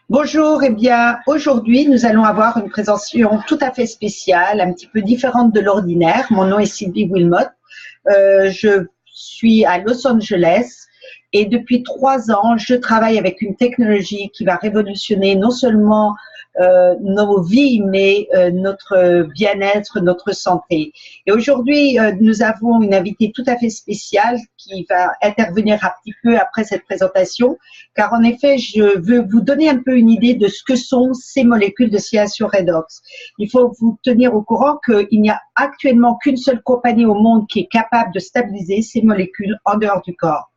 Bonjour, eh bien aujourd'hui nous allons avoir une présentation tout à fait spéciale, un petit peu différente de l'ordinaire. Mon nom est Sylvie Wilmot, je suis à Los Angeles et depuis 3 ans je travaille avec une technologie qui va révolutionner non seulement nos vies mais notre bien-être, notre santé. Et aujourd'hui nous avons une invitée tout à fait spéciale qui va intervenir un petit peu après cette présentation, car en effet, je veux vous donner un peu une idée de ce que sont ces molécules de silicylation redox. Il faut vous tenir au courant qu'il n'y a actuellement qu'une seule compagnie au monde qui est capable de stabiliser ces molécules en dehors du corps.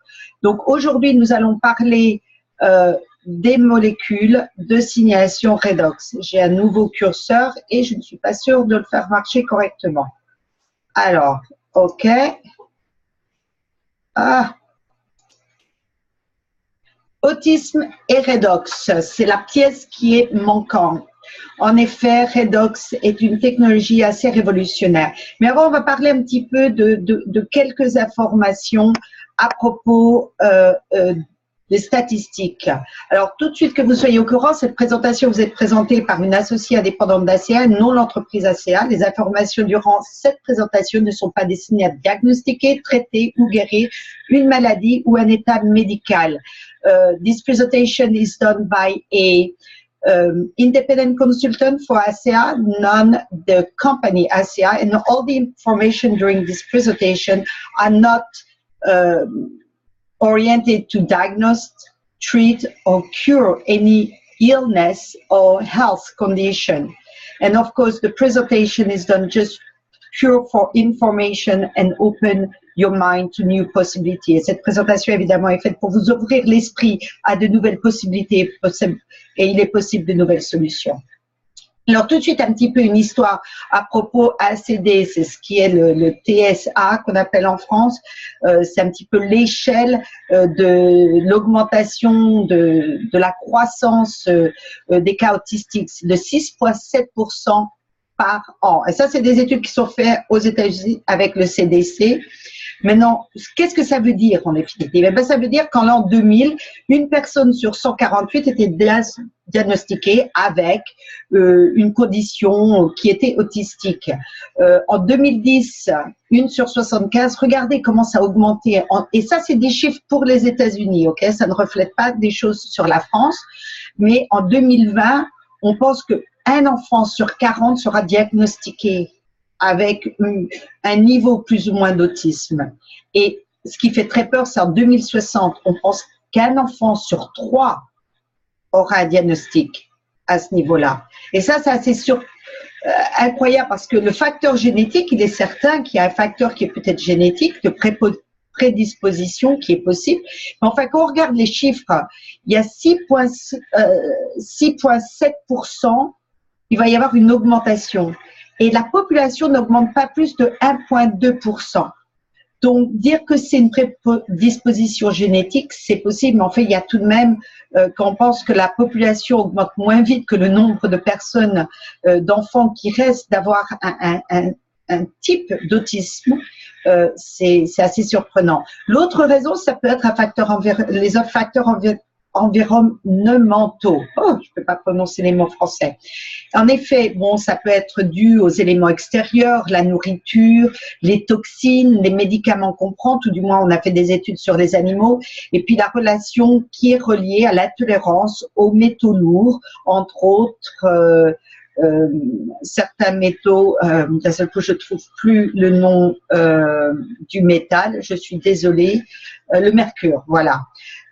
Donc aujourd'hui, nous allons parler des molécules de signalation redox. J'ai un nouveau curseur et je ne suis pas sûre de le faire marcher correctement. Alors, OK. Autisme et redox, c'est la pièce qui est manquante. En effet, redox est une technologie assez révolutionnaire. Mais avant, on va parler un petit peu de quelques informations à propos des statistiques. Alors, tout de suite que vous soyez au courant, cette présentation vous est présentée par une associée indépendante d'ACA, non l'entreprise ACA. Les informations durant cette présentation ne sont pas destinées à diagnostiquer, traiter ou guérir une maladie ou un état médical. This presentation is done by a independent consultant for ASEA, non the company ASEA, and all the information during this presentation are not oriented to diagnose, treat, or cure any illness or health condition. And of course, the presentation is done just pure for information and open your mind to new possibilities. Et cette présentation, évidemment, est faite pour vous ouvrir l'esprit à de nouvelles possibilités et il est possible de nouvelles solutions. Alors, tout de suite, un petit peu une histoire à propos ACD, c'est ce qui est le TSA qu'on appelle en France. C'est un petit peu l'échelle de l'augmentation de la croissance des cas autistiques de 6,7% par an. Et ça, c'est des études qui sont faites aux États-Unis avec le CDC. Maintenant, qu'est-ce que ça veut dire en définitive? Eh bien, ça veut dire qu'en l'an 2000, une personne sur 148 était diagnostiquée avec une condition qui était autistique. En 2010, une sur 75, regardez comment ça a augmenté. Et ça, c'est des chiffres pour les États-Unis, ok? Ça ne reflète pas des choses sur la France. Mais en 2020, on pense qu'un enfant sur 40 sera diagnostiqué avec un niveau plus ou moins d'autisme. Et ce qui fait très peur, c'est en 2060, on pense qu'un enfant sur 3 aura un diagnostic à ce niveau-là. Et ça, c'est assez incroyable parce que le facteur génétique, il est certain qu'il y a un facteur qui est peut-être génétique, de prédisposition qui est possible. Mais enfin, quand on regarde les chiffres, il y a 6,7%, il va y avoir une augmentation. Et la population n'augmente pas plus de 1,2%. Donc, dire que c'est une prédisposition génétique, c'est possible, mais en fait, il y a tout de même, quand on pense que la population augmente moins vite que le nombre de personnes, d'enfants qui restent d'avoir un type d'autisme, c'est assez surprenant. L'autre raison, ça peut être les autres facteurs environnementaux. Oh, je ne peux pas prononcer les mots français. En effet, bon, ça peut être dû aux éléments extérieurs, la nourriture, les toxines, les médicaments qu'on prend, tout du moins on a fait des études sur les animaux, et puis la relation qui est reliée à l'intolérance aux métaux lourds, entre autres certains métaux, d'un seul coup je ne trouve plus le nom du métal, je suis désolée, le mercure, voilà.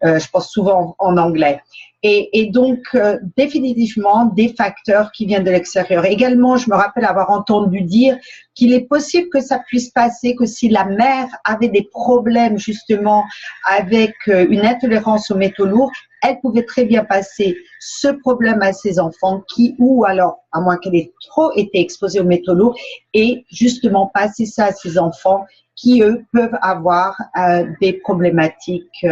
Je pense souvent en anglais. Et donc, définitivement, des facteurs qui viennent de l'extérieur. Également, je me rappelle avoir entendu dire qu'il est possible que ça puisse passer, que si la mère avait des problèmes justement avec une intolérance aux métaux lourds, elle pouvait très bien passer ce problème à ses enfants ou alors, à moins qu'elle ait trop été exposée aux métaux lourds, et justement passer ça à ses enfants qui, eux, peuvent avoir des problématiques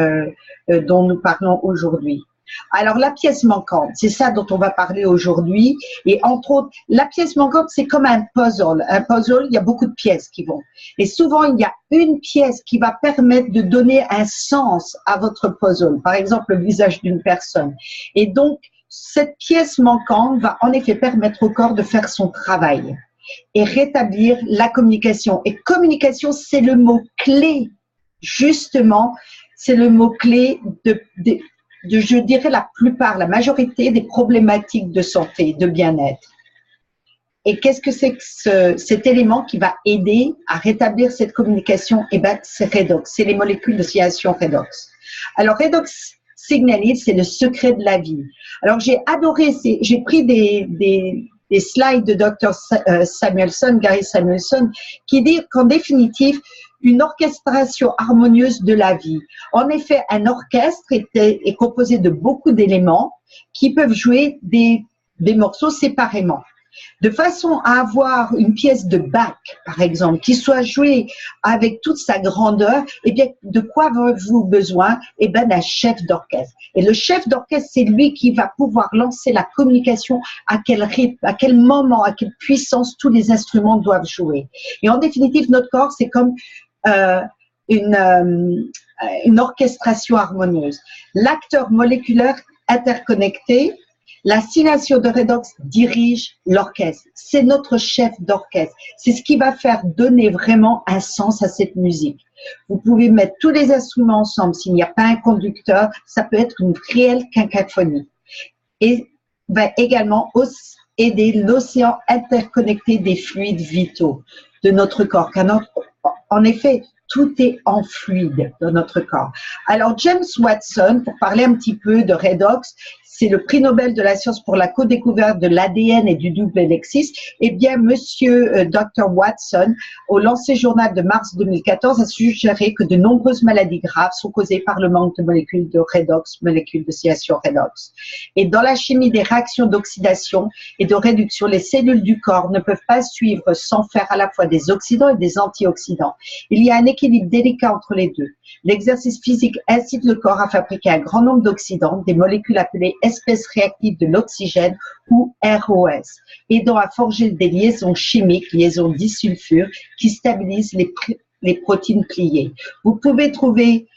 dont nous parlons aujourd'hui. Alors, la pièce manquante, c'est ça dont on va parler aujourd'hui. Et entre autres, la pièce manquante, c'est comme un puzzle. Un puzzle, il y a beaucoup de pièces qui vont. Et souvent, il y a une pièce qui va permettre de donner un sens à votre puzzle. Par exemple, le visage d'une personne. Et donc, cette pièce manquante va en effet permettre au corps de faire son travail et rétablir la communication. Et communication, c'est le mot-clé, justement, c'est le mot-clé de, je dirais, la majorité des problématiques de santé, de bien-être. Et qu'est-ce que c'est que cet élément qui va aider à rétablir cette communication? Eh bien, c'est redox, c'est les molécules d'oscillation redox. Alors, redox signaling, c'est le secret de la vie. Alors, j'ai adoré, j'ai pris des slides de Dr. Samuelson, Gary Samuelson, qui dit qu'en définitive, une orchestration harmonieuse de la vie. En effet, un orchestre est composé de beaucoup d'éléments qui peuvent jouer des morceaux séparément. De façon à avoir une pièce de Bach, par exemple, qui soit jouée avec toute sa grandeur, eh bien, de quoi avez-vous besoin? Eh bien, d'un chef d'orchestre. Et le chef d'orchestre, c'est lui qui va pouvoir lancer la communication, à quel rythme, à quel moment, à quelle puissance tous les instruments doivent jouer. Et en définitive, notre corps, c'est comme une orchestration harmonieuse. L'acteur moléculaire interconnecté, la signation de redox dirige l'orchestre. C'est notre chef d'orchestre. C'est ce qui va faire donner vraiment un sens à cette musique. Vous pouvez mettre tous les instruments ensemble. S'il n'y a pas un conducteur, ça peut être une réelle cacophonie. Et va également aider l'océan interconnecté des fluides vitaux de notre corps. Car en effet, tout est en fluide dans notre corps. Alors, James Watson, pour parler un petit peu de redox, c'est le prix Nobel de la science pour la co-découverte de l'ADN et du double helixis. Eh bien, monsieur Dr. Watson, au Lancet Journal de mars 2014, a suggéré que de nombreuses maladies graves sont causées par le manque de molécules de redox, molécules d'oscillation redox. Et dans la chimie des réactions d'oxydation et de réduction, les cellules du corps ne peuvent pas suivre sans faire à la fois des oxydants et des antioxydants. Il y a un équilibre délicat entre les deux. L'exercice physique incite le corps à fabriquer un grand nombre d'oxydants, des molécules appelées espèces réactives de l'oxygène ou ROS, aidant à forger des liaisons chimiques, liaisons disulfure, qui stabilisent les protéines pliées. Vous pouvez trouver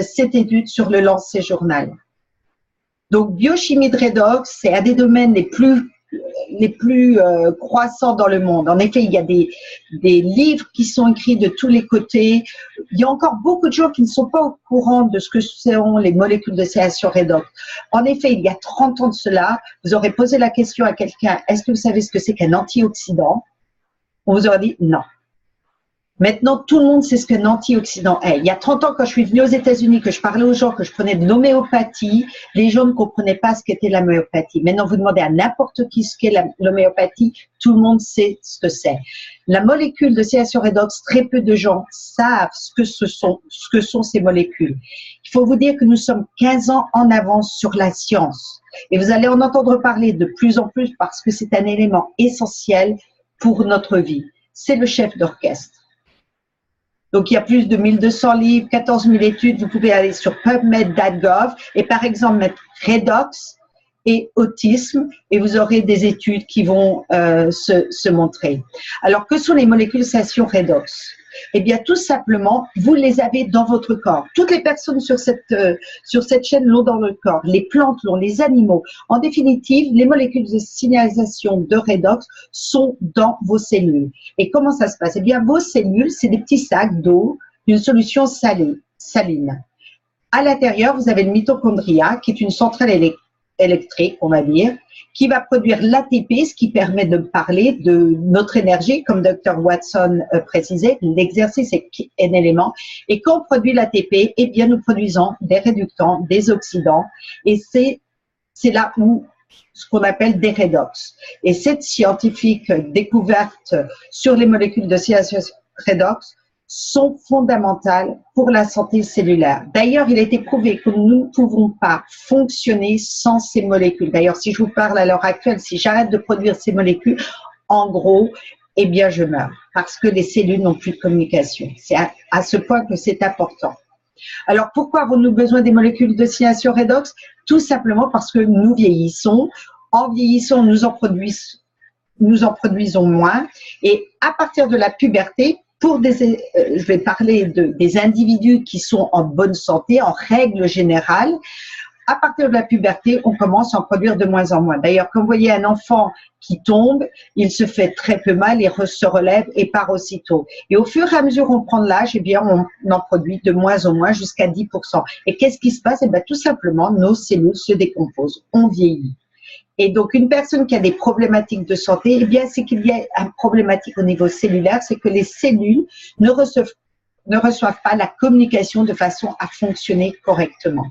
cette étude sur le Lancet Journal. Donc, biochimie de redox, c'est un des domaines les plus croissants dans le monde. En effet, il y a des livres qui sont écrits de tous les côtés. Il y a encore beaucoup de gens qui ne sont pas au courant de ce que sont les molécules d'oscillation redox. En effet, il y a 30 ans de cela, vous aurez posé la question à quelqu'un, est-ce que vous savez ce que c'est qu'un antioxydant? On vous aurait dit non. Maintenant, tout le monde sait ce qu'un antioxydant est. Il y a 30 ans, quand je suis venue aux États-Unis, que je parlais aux gens, que je prenais de l'homéopathie, les gens ne comprenaient pas ce qu'était l'homéopathie. Maintenant, vous demandez à n'importe qui ce qu'est l'homéopathie, tout le monde sait ce que c'est. La molécule d'oscillation redox, très peu de gens savent ce que sont ces molécules. Il faut vous dire que nous sommes 15 ans en avance sur la science. Et vous allez en entendre parler de plus en plus parce que c'est un élément essentiel pour notre vie. C'est le chef d'orchestre. Donc, il y a plus de 1200 livres, 14 000 études. Vous pouvez aller sur PubMed.gov et par exemple mettre redox et autisme et vous aurez des études qui vont se montrer. Alors, que sont les molécules d'oscillation redox? Eh bien, tout simplement, vous les avez dans votre corps. Toutes les personnes sur cette chaîne l'ont dans le corps. Les plantes l'ont, les animaux. En définitive, les molécules de signalisation de redox sont dans vos cellules. Et comment ça se passe? Eh bien, vos cellules, c'est des petits sacs d'eau d'une solution saline. À l'intérieur, vous avez le mitochondria, qui est une centrale électrique, on va dire, qui va produire l'ATP, ce qui permet de parler de notre énergie, comme Dr. Watson précisait, l'exercice est un élément. Et quand on produit l'ATP, eh bien, nous produisons des réductants, des oxydants, et c'est là où ce qu'on appelle des redox. Et cette scientifique découverte sur les molécules d'oscillation redox sont fondamentales pour la santé cellulaire. D'ailleurs, il a été prouvé que nous ne pouvons pas fonctionner sans ces molécules. D'ailleurs, si je vous parle à l'heure actuelle, si j'arrête de produire ces molécules, en gros, eh bien, je meurs parce que les cellules n'ont plus de communication. C'est à ce point que c'est important. Alors, pourquoi avons-nous besoin des molécules d'oscillation redox? Tout simplement parce que nous vieillissons. En vieillissant, nous en produisons moins. Et à partir de la puberté, je vais parler des individus qui sont en bonne santé, en règle générale, à partir de la puberté, on commence à en produire de moins en moins. D'ailleurs, quand vous voyez un enfant qui tombe, il se fait très peu mal, il se relève et part aussitôt. Et au fur et à mesure qu'on prend de l'âge, eh bien, on en produit de moins en moins jusqu'à 10%. Et qu'est-ce qui se passe? Eh bien, tout simplement, nos cellules se décomposent, on vieillit. Et donc, une personne qui a des problématiques de santé, eh bien, c'est qu'il y a une problématique au niveau cellulaire, c'est que les cellules ne reçoivent pas la communication de façon à fonctionner correctement.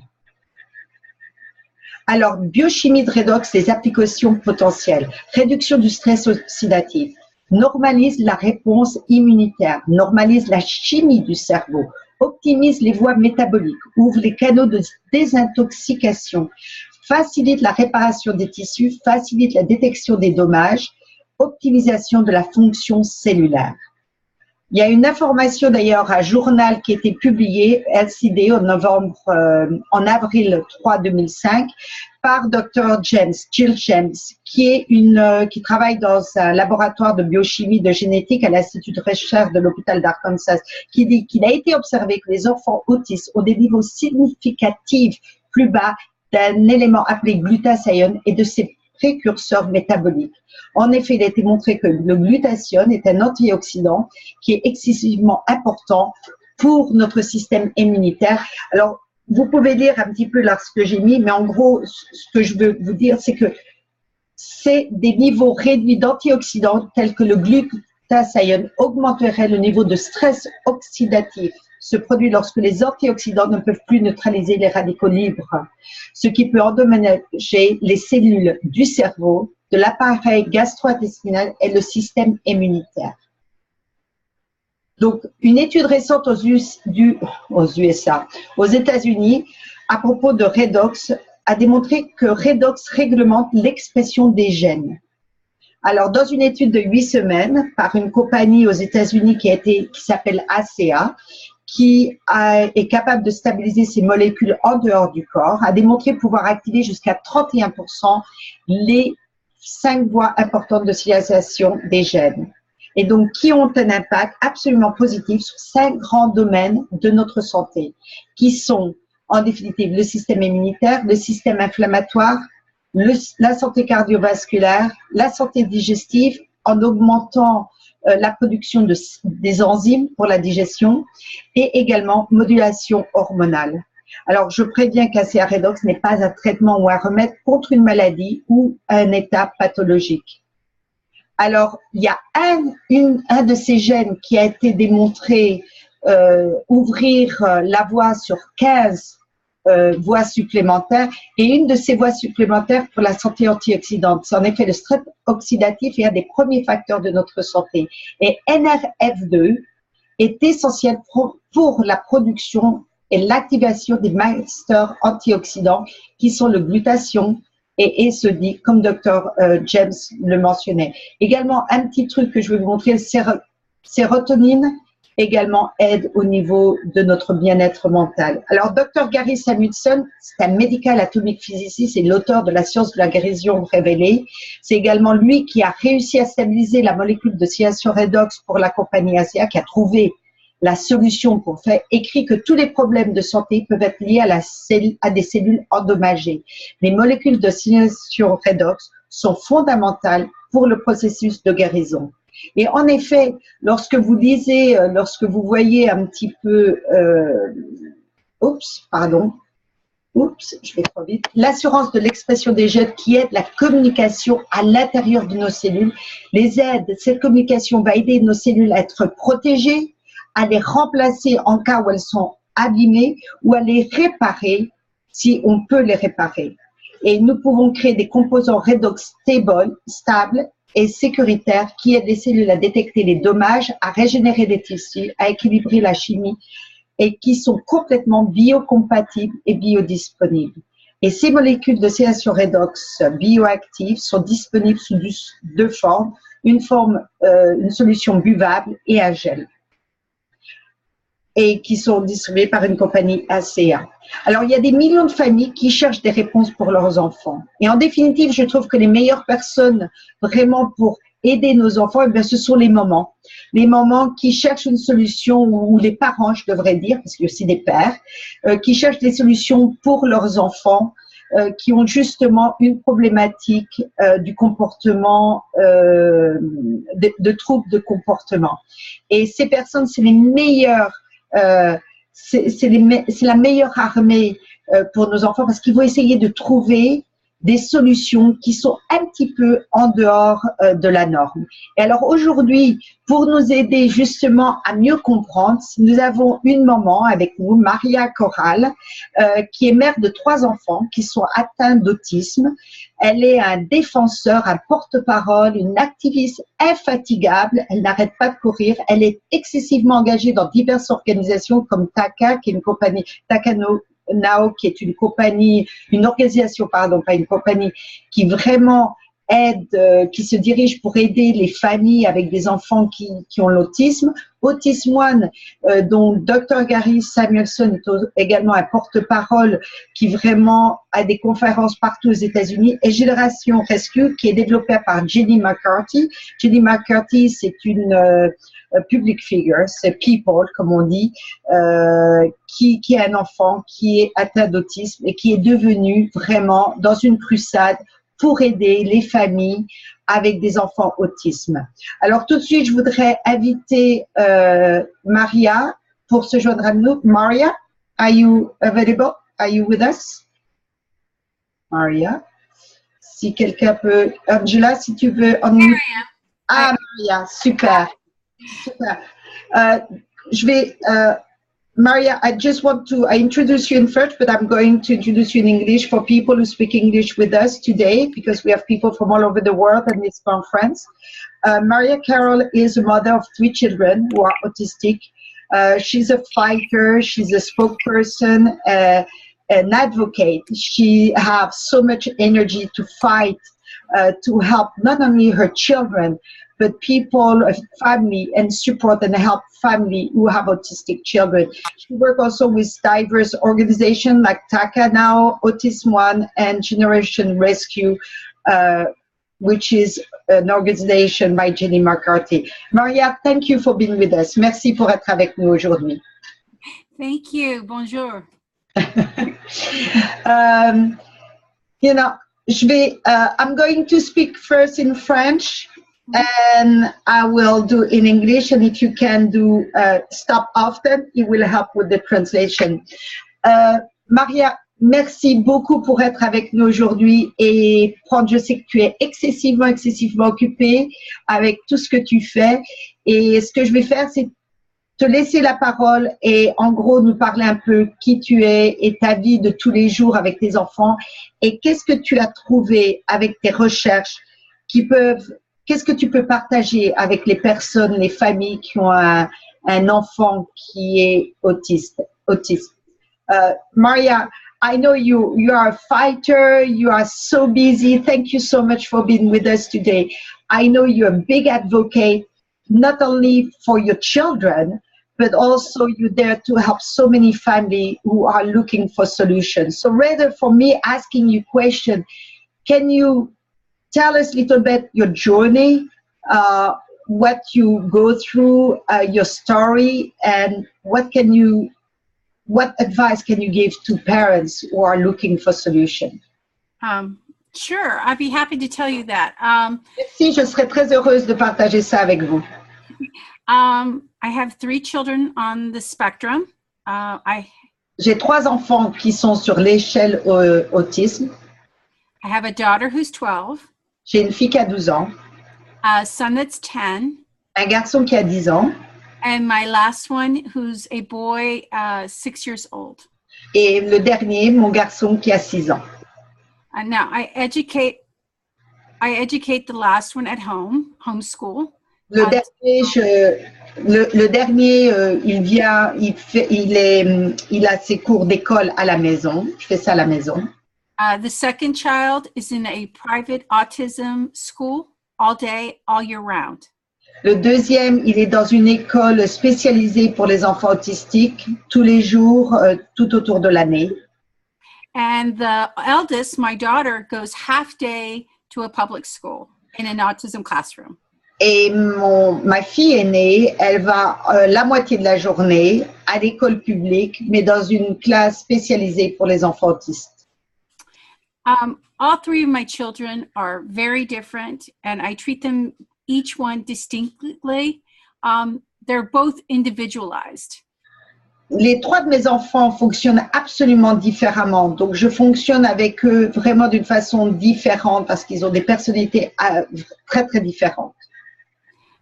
Alors, biochimie de redox, les applications potentielles, réduction du stress oxydatif, normalise la réponse immunitaire, normalise la chimie du cerveau, optimise les voies métaboliques, ouvre les canaux de désintoxication, facilite la réparation des tissus, facilite la détection des dommages, optimisation de la fonction cellulaire. Il y a une information d'ailleurs, un journal qui a été publié, LCD, en avril 3 2005, par Dr. Jill James, qui travaille dans un laboratoire de biochimie de génétique à l'Institut de recherche de l'hôpital d'Arkansas, qui dit qu'il a été observé que les enfants autistes ont des niveaux significatifs plus bas d'un élément appelé glutathione et de ses précurseurs métaboliques. En effet, il a été montré que le glutathione est un antioxydant qui est excessivement important pour notre système immunitaire. Alors, vous pouvez lire un petit peu là ce que j'ai mis, mais en gros, ce que je veux vous dire, c'est que c'est des niveaux réduits d'antioxydants tels que le glutathione augmenteraient le niveau de stress oxydatif, se produit lorsque les antioxydants ne peuvent plus neutraliser les radicaux libres, ce qui peut endommager les cellules du cerveau, de l'appareil gastro-intestinal et le système immunitaire. Donc, une étude récente aux États-Unis, à propos de redox, a démontré que redox réglemente l'expression des gènes. Alors, dans une étude de 8 semaines par une compagnie aux États-Unis qui s'appelle ACA, qui est capable de stabiliser ces molécules en dehors du corps, a démontré pouvoir activer jusqu'à 31% les 5 voies importantes de signalisation des gènes. Et donc, qui ont un impact absolument positif sur 5 grands domaines de notre santé, qui sont, en définitive, le système immunitaire, le système inflammatoire, la santé cardiovasculaire, la santé digestive, en augmentant la production des enzymes pour la digestion et également modulation hormonale. Alors, je préviens qu'ACA redox n'est pas un traitement ou un remède contre une maladie ou un état pathologique. Alors, il y a un de ces gènes qui a été démontré ouvrir la voie sur 15 voies supplémentaires et une de ces voies supplémentaires pour la santé antioxydante. C'est en effet le stress oxydatif est un des premiers facteurs de notre santé. Et NRF2 est essentiel pour la production et l'activation des masters antioxydants qui sont le glutathione et SOD, comme Dr. James le mentionnait. Également, un petit truc que je vais vous montrer, sérotonine également aide au niveau de notre bien-être mental. Alors, Dr. Gary Samuelson, c'est un medical atomic physicist et l'auteur de la science de la guérison révélée. C'est également lui qui a réussi à stabiliser la molécule de signalisation redox pour la compagnie ACA, qui a trouvé la solution pour faire écrit que tous les problèmes de santé peuvent être liés à des cellules endommagées. Les molécules de signalisation redox sont fondamentales pour le processus de guérison. Et en effet, lorsque vous lisez, lorsque vous voyez un petit peu, je vais trop vite, l'assurance de l'expression des gènes qui aide la communication à l'intérieur de nos cellules, cette communication va aider nos cellules à être protégées, à les remplacer en cas où elles sont abîmées ou à les réparer si on peut les réparer. Et nous pouvons créer des composants redox stables et sécuritaires qui aident les cellules à détecter les dommages, à régénérer les tissus, à équilibrer la chimie et qui sont complètement biocompatibles et biodisponibles. Et ces molécules de signalisation redox bioactives sont disponibles sous deux formes, une solution buvable et un gel, et qui sont distribués par une compagnie ACA. Alors, il y a des millions de familles qui cherchent des réponses pour leurs enfants. Et en définitive, je trouve que les meilleures personnes vraiment pour aider nos enfants, eh bien, ce sont les mamans. Les mamans qui cherchent une solution, ou les parents, je devrais dire, parce qu'il y a aussi des pères, qui cherchent des solutions pour leurs enfants, qui ont justement une problématique du comportement, de troubles de comportement. Et ces personnes, c'est les meilleures, c'est la meilleure armée pour nos enfants parce qu'ils vont essayer de trouver des solutions qui sont un petit peu en dehors de la norme. Et alors aujourd'hui, pour nous aider justement à mieux comprendre, nous avons une maman avec nous, Maria Corral, qui est mère de 3 enfants qui sont atteints d'autisme. Elle est un défenseur, un porte-parole, une activiste infatigable. Elle n'arrête pas de courir. Elle est excessivement engagée dans diverses organisations comme TACA, qui est une compagnie, Takano Now, qui est une compagnie, une organisation, pardon, pas une compagnie, qui vraiment aide, qui se dirige pour aider les familles avec des enfants qui ont l'autisme. Autism One, dont Dr. Gary Samuelson est également un porte-parole qui vraiment a des conférences partout aux États-Unis. Et Génération Rescue, qui est développée par Jenny McCarthy. Jenny McCarthy, c'est une public figure, c'est people, comme on dit, qui est un enfant qui est atteint d'autisme et qui est devenu vraiment dans une crusade pour aider les familles avec des enfants autisme. Alors tout de suite, je voudrais inviter Maria pour se joindre à nous. Maria, are you available? Are you with us? Maria, si quelqu'un peut... Angela, si tu veux... Ah, Maria, super. Super. Je vais... Maria, I just want to introduce you in French, but I'm going to introduce you in English for people who speak English with us today, because we have people from all over the world in this conference. Maria Carroll is a mother of 3 children who are autistic. She's a fighter, she's a spokesperson, an advocate. She has so much energy to fight, to help not only her children, but people, family, and support and help family who have autistic children. She works also with diverse organizations like TACA Now, Autism One, and Generation Rescue, which is an organization by Jenny McCarthy. Maria, thank you for being with us. Merci pour être avec nous aujourd'hui. Thank you. Bonjour. You know, I'm going to speak first in French, and I will do in English, and if you can do stop often, it will help with the translation. Maria, merci beaucoup pour être avec nous aujourd'hui et prendre, je sais que tu es excessivement occupée avec tout ce que tu fais, et ce que je vais faire, c'est te laisser la parole et en gros nous parler un peu qui tu es et ta vie de tous les jours avec tes enfants, et qu'est-ce que tu as trouvé avec tes recherches qu'est-ce que tu peux partager avec les personnes, les familles qui ont un enfant qui est autiste. Maria, I know you are a fighter, you are so busy. Thank you so much for being with us today. I know you're a big advocate, not only for your children, but also you're there to help so many families who are looking for solutions. So rather for me asking you question, can you tell us a little bit your journey, what you go through, your story, and what advice can you give to parents who are looking for solutions? Sure, I'd be happy to tell you that. Merci, je serais très heureuse de partager ça avec vous. I have 3 children on the spectrum. J'ai 3 enfants qui sont sur l'échelle autisme. I have a daughter who's 12. J'ai une fille qui a 12 ans. A son that's 10. Un garçon qui a 10 ans. And my last one, who's a boy, 6 years old. Et le dernier, mon garçon qui a 6 ans. And now I educate the last one at home, homeschool. Le dernier, il a ses cours d'école à la maison. Je fais ça à la maison. The second child is in a private autism school all day, all year round. Le deuxième, il est dans une école spécialisée pour les enfants autistiques tous les jours, tout autour de l'année. And the eldest, my daughter, goes half day to a public school in an autism classroom. Et ma fille aînée, elle va la moitié de la journée à l'école publique, mais dans une classe spécialisée pour les enfants autistes. All three of my children are very different, and I treat them each one distinctly. They're both individualized. Les trois de mes enfants fonctionnent absolument différemment. Donc, je fonctionne avec eux vraiment d'une façon différente parce qu'ils ont des personnalités très, très différentes.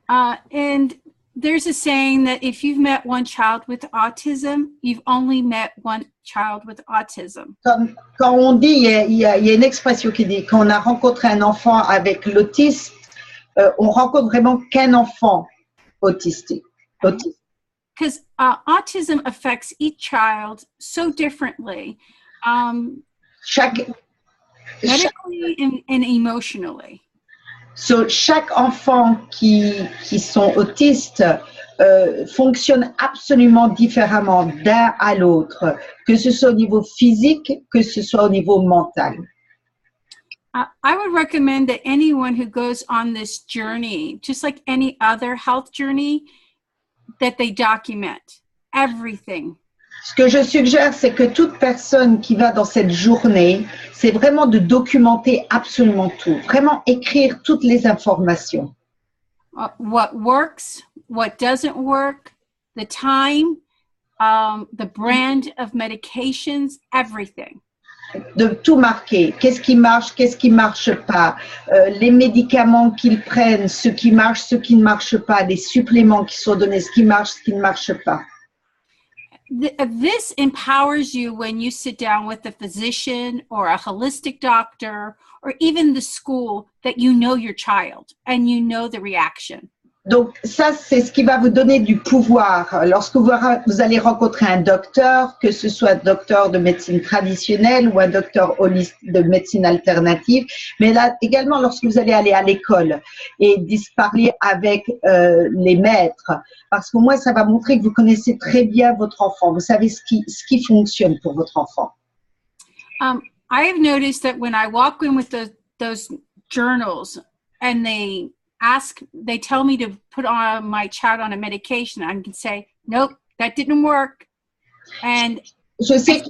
And there's a saying that if you've met one child with autism, you've only met one child with autism. Quand on dit, il y a une expression qui dit qu'on a rencontré un enfant avec l'autisme, on rencontre vraiment qu'un enfant autistique. Because autism affects each child so differently, medically and emotionally. So, chaque enfant qui sont autistes fonctionne absolument différemment d'un à l'autre, que ce soit au niveau physique, que ce soit au niveau mental. I would recommend that anyone who goes on this journey, just like any other health journey, that they document everything. Ce que je suggère, c'est que toute personne qui va dans cette journée, c'est vraiment de documenter absolument tout, vraiment écrire toutes les informations. What works, what doesn't work, the time, the brand of medications, everything. De tout marquer, qu'est-ce qui marche pas, les médicaments qu'ils prennent, ce qui marche, ce qui ne marche pas, les suppléments qui sont donnés, ce qui ne marche pas. This empowers you when you sit down with a physician or a holistic doctor or even the school that you know your child and you know the reaction. Donc ça, c'est ce qui va vous donner du pouvoir. Lorsque vous allez rencontrer un docteur, que ce soit un docteur de médecine traditionnelle ou un docteur de médecine alternative, mais là également lorsque vous allez aller à l'école et parler avec les maîtres, parce que moi, ça va montrer que vous connaissez très bien votre enfant, vous savez ce qui fonctionne pour votre enfant. I have noticed that when I walk in with those journals and they tell me to put on my child on a medication, I can say, nope, that didn't work. And je sais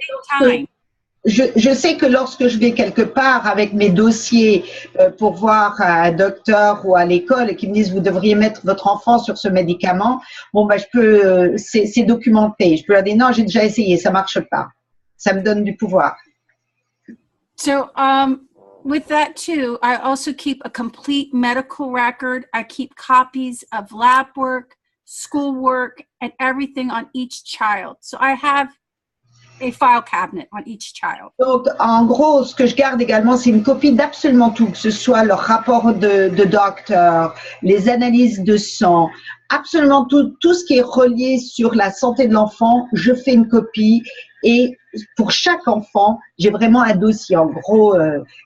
que lorsque je vais quelque part avec mes dossiers pour voir un docteur ou à l'école et qu'ils me disent vous devriez mettre votre enfant sur ce médicament, bon ben c'est documenté. Je peux leur dire non, j'ai déjà essayé, ça marche pas. Ça me donne du pouvoir. So, with that too, I also keep a complete medical record. I keep copies of lab work, school work, and everything on each child. So I have a file cabinet on each child. Donc, en gros, ce que je garde également, c'est une copie d'absolument tout, que ce soit leur rapport de docteur, les analyses de sang, absolument tout ce qui est relié sur la santé de l'enfant, je fais une copie. Et pour chaque enfant, j'ai vraiment un dossier. En gros,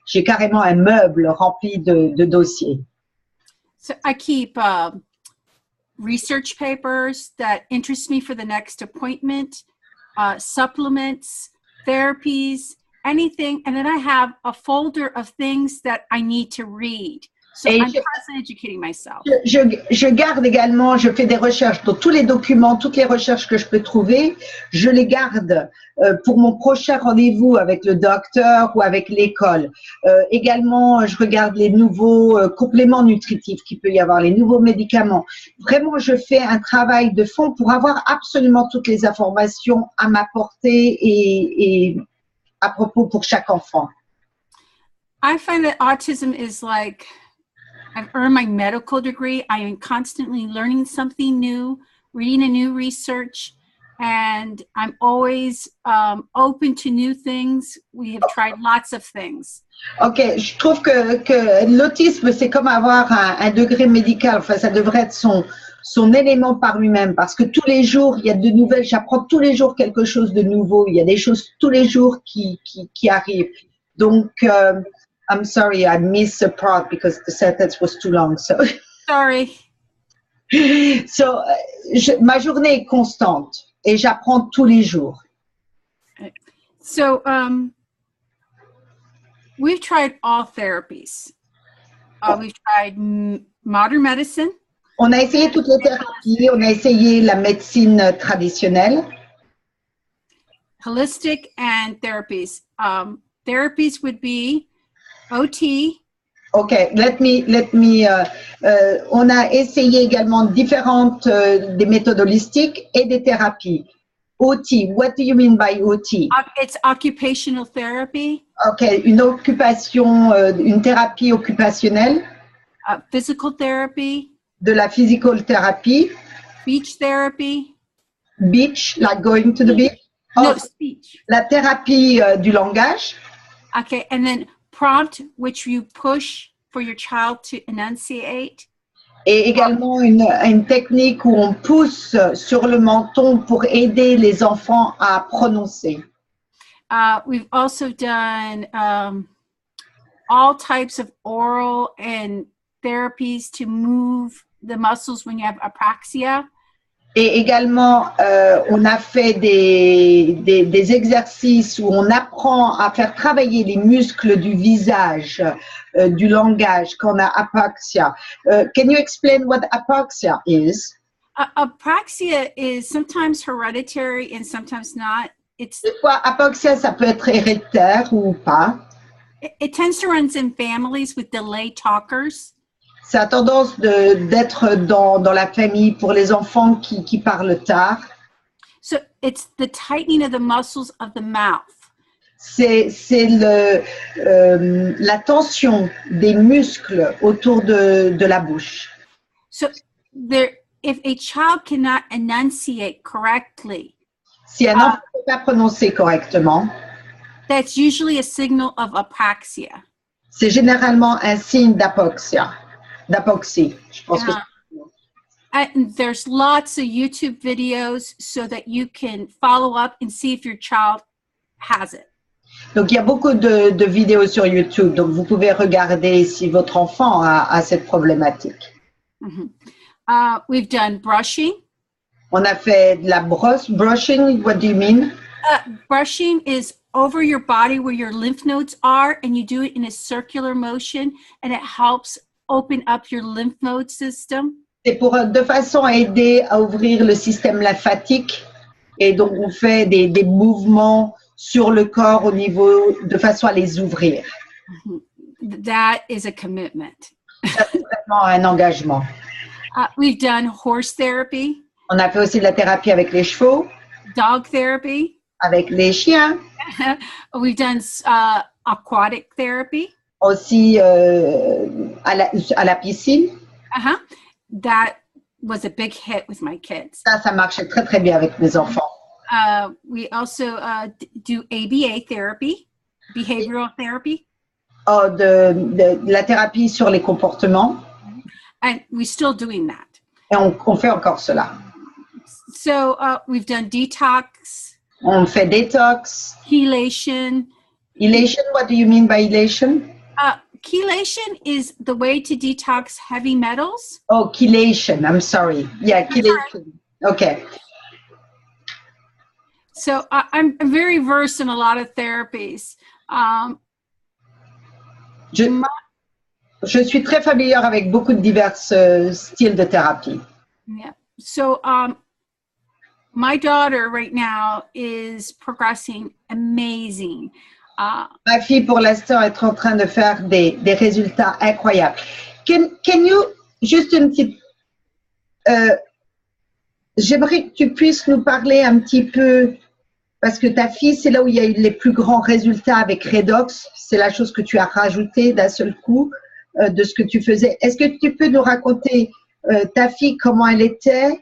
j'ai carrément un meuble rempli de dossiers. So I keep research papers that interest me for the next appointment, supplements, therapies, anything. And then I have a folder of things that I need to read. So I'm constantly educating myself. Je garde également, je fais des recherches dans tous les documents, toutes les recherches que je peux trouver, je les garde pour mon prochain rendez-vous avec le docteur ou avec l'école. Également, je regarde les nouveaux compléments nutritifs qu'il peut y avoir, les nouveaux médicaments. Vraiment, je fais un travail de fond pour avoir absolument toutes les informations à ma portée et à propos pour chaque enfant. I find that autism is like, I've earned my medical degree. I am constantly learning something new, reading a new research, and I'm always open to new things. We have tried lots of things. Ok, je trouve que l'autisme, c'est comme avoir un degré médical. Enfin, ça devrait être son élément par lui-même, parce que tous les jours, il y a de nouvelles, j'apprends tous les jours quelque chose de nouveau. Il y a des choses tous les jours qui arrivent. Donc, I'm sorry, I missed a part because the sentence was too long. So, sorry. So, ma journée est constante et j'apprends tous les jours. So, we've tried all therapies. We've tried modern medicine. On a essayé toutes les thérapies, on a essayé la médecine traditionnelle. Holistic and therapies. therapies would be OT. Okay, on a essayé également différentes des méthodes holistiques et des thérapies. OT, what do you mean by OT? It's occupational therapy. Okay, une thérapie occupationnelle. Physical therapy. De la physical thérapie. Speech therapy. Beach, like going to the beach. No, speech. La thérapie du langage. Okay, and then prompt, which you push for your child to enunciate. Et également une technique où on pousse sur le menton pour aider les enfants à prononcer. We've also done all types of oral and therapies to move the muscles when you have apraxia. Et également, on a fait des exercices où on apprend à faire travailler les muscles du visage, du langage quand on a apraxia. Can you explain what apraxia is? Apraxia is sometimes hereditary and sometimes not. Des fois, apraxia, ça peut être héréditaire ou pas. It tends to run in families with delayed talkers. Ça a tendance d'être dans la famille pour les enfants qui parlent tard. So it's the tightening of the muscles of the mouth. C'est la tension des muscles autour de la bouche. So if a child cannot enunciate correctly, si un enfant ne peut pas prononcer correctement, that's usually a signal of apraxia. C'est généralement un signe d'apoxie. Je pense que and there's lots of YouTube videos so that you can follow up and see if your child has it. Donc, il y a beaucoup de vidéos sur YouTube. Donc, vous pouvez regarder si votre enfant a cette problématique. Mm-hmm. We've done brushing. On a fait de la brosse. Brushing, what do you mean? Brushing is over your body where your lymph nodes are, and you do it in a circular motion, and it helps open up your lymph node system. C'est de façon à aider à ouvrir le système lymphatique. Et donc, on fait des mouvements sur le corps de façon à les ouvrir. That is a commitment. C'est vraiment un engagement. We've done horse therapy. On a fait aussi de la thérapie avec les chevaux. Dog therapy. Avec les chiens. We've done aquatic therapy. Aussi à la piscine. That was a big hit with my kids. Ça marchait très, très bien avec mes enfants. We also do ABA therapy, behavioral therapy. De la thérapie sur les comportements. And we're still doing that. Et on fait encore cela. So we've done detox. On fait détox. Chelation. Chelation, what do you mean by chelation? Chelation is the way to detox heavy metals. Oh, chelation. I'm sorry. Yeah, chelation. Okay. So I'm very versed in a lot of therapies. Je suis très familière avec beaucoup de divers styles de thérapie. Yeah. So my daughter right now is progressing amazing. Ma fille, pour l'instant, est en train de faire des résultats incroyables. Can you, juste une petite... j'aimerais que tu puisses nous parler un petit peu, parce que ta fille, c'est là où il y a eu les plus grands résultats avec Redox. C'est la chose que tu as rajoutée d'un seul coup de ce que tu faisais. Est-ce que tu peux nous raconter ta fille, comment elle était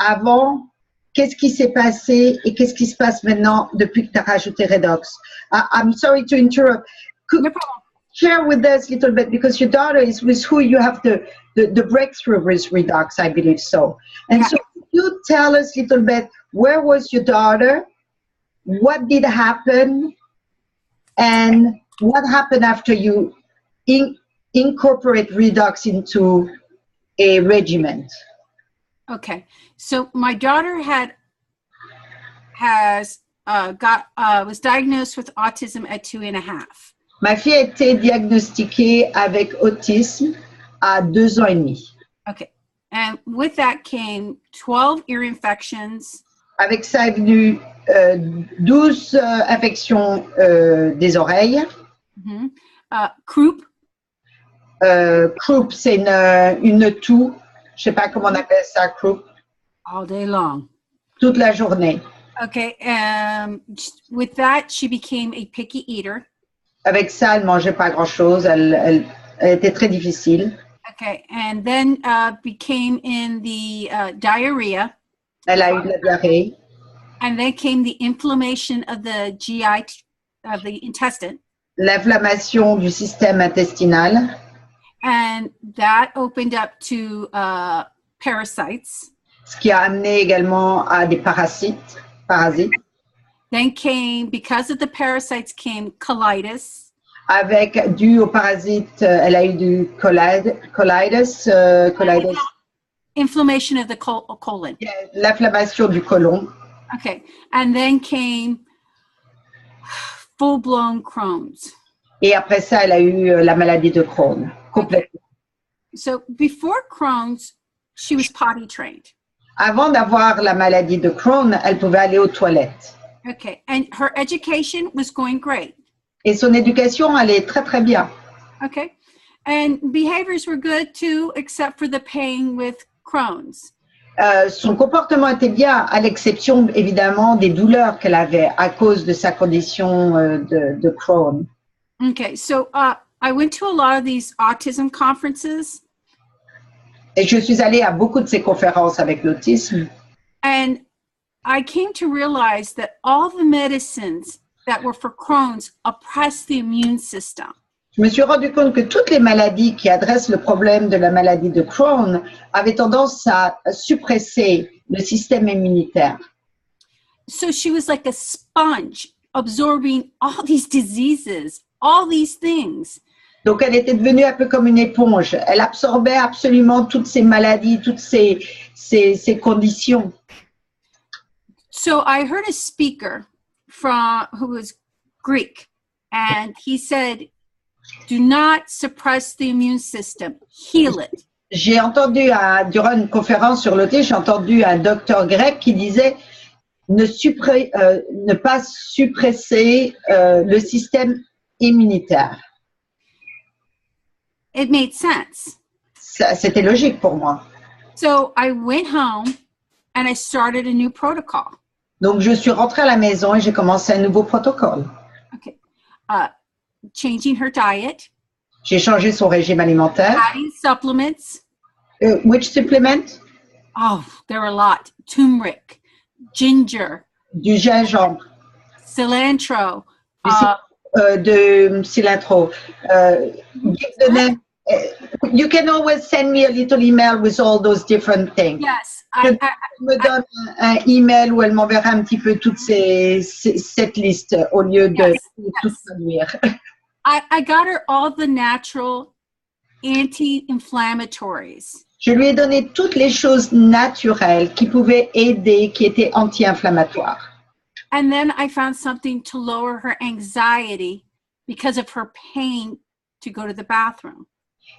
avant? Qu'est-ce qui s'est passé et qu'est-ce qui se passe maintenant depuis que tu as rajouté Redox? I'm sorry to interrupt. Could you share with us a little bit, because your daughter is with who you have the breakthrough with Redox, I believe so. And yeah. So could you tell us a little bit, where was your daughter? What did happen? And what happened after you incorporate Redox into a regimen? Okay, so my daughter was diagnosed with autism at 2.5. Ma fille a été diagnostiquée avec autisme à 2 ans et demi. Okay, and with that came 12 ear infections. Avec ça est venu 12 infections des oreilles. Mhm. Croup, Croup, c'est une toux. Je sais pas comment on appelle ça, croup. all day long. Toute la journée. Okay, with that, she became a picky eater. Avec ça, elle mangeait pas grand-chose. Elle était très difficile. Okay, and then became in the diarrhea, Elle a eu de la diarrhée. and then came the inflammation of the GI, of the intestine, L'inflammation du système intestinal. and that opened up to parasites. Ce qui a amené également à des parasites. Then came, because of the parasites, came colitis. Avec, dû aux parasites, elle a eu du colitis, Inflammation of the colon. l'inflammation du côlon. Okay, and then came full-blown Crohn's. Et après ça, elle a eu la maladie de Crohn, complètement. So before Crohn's, she was potty trained. Avant d'avoir la maladie de Crohn, elle pouvait aller aux toilettes. Okay, and her education was going great. Et son éducation allait très, très bien. Okay, and behaviors were good too, except for the pain with Crohn's. Son comportement était bien, à l'exception évidemment des douleurs qu'elle avait à cause de sa condition de Crohn. Okay, so I went to a lot of these autism conferences, Et je suis allée à beaucoup de ces conférences avec l'autisme. and I came to realize that all the medicines that were for Crohn's oppressed the immune system. Je me suis rendu compte que toutes les maladies qui adressent le problème de la maladie de Crohn avaient tendance à suppresser le système immunitaire. So she was like a sponge absorbing all these diseases, all these things. Donc, elle était devenue un peu comme une éponge. Elle absorbait absolument toutes ces maladies, toutes ces conditions. So I heard a speaker who was Greek, and he said, do not suppress the immune system, heal it. J'ai entendu, durant une conférence sur l'autisme, j'ai entendu un docteur grec qui disait ne pas suppresser le système immunitaire. It made sense. C'était logique pour moi. So I went home and I started a new protocol. Donc, je suis rentrée à la maison et j'ai commencé un nouveau protocole. Okay. Changing her diet, J'ai changé son régime alimentaire. adding supplements. Which supplement? Oh, there are a lot. Turmeric, ginger, Du gingembre, cilantro. de cilantro. Give the name. You can always send me a little email with all those different things. Yes, Elle me donne un email où elle m'enverra un petit peu toute cette liste au lieu de tout traduire. I got her all the natural anti-inflammatories. Je lui ai donné toutes les choses naturelles qui pouvaient aider, qui étaient anti-inflammatoires. And then I found something to lower her anxiety because of her pain to go to the bathroom.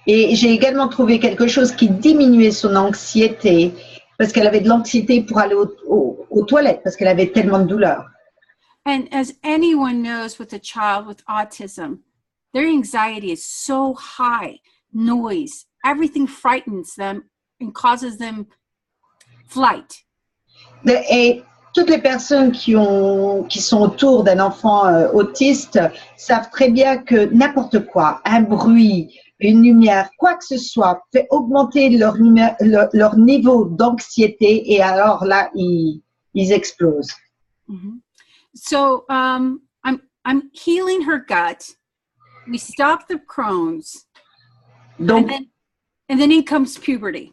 Et j'ai également trouvé quelque chose qui diminuait son anxiété, parce qu'elle avait de l'anxiété pour aller aux toilettes, parce qu'elle avait tellement de douleur. And as anyone knows with a child with autism, their anxiety is so high, noise, everything frightens them and causes them flight. Et toutes les personnes qui sont autour d'un enfant autiste savent très bien que n'importe quoi, un bruit, une lumière, quoi que ce soit, fait augmenter leur niveau d'anxiété et alors là, ils explosent. Mm-hmm. So I'm healing her gut. We stop the Crohn's, Donc, and then in comes puberty.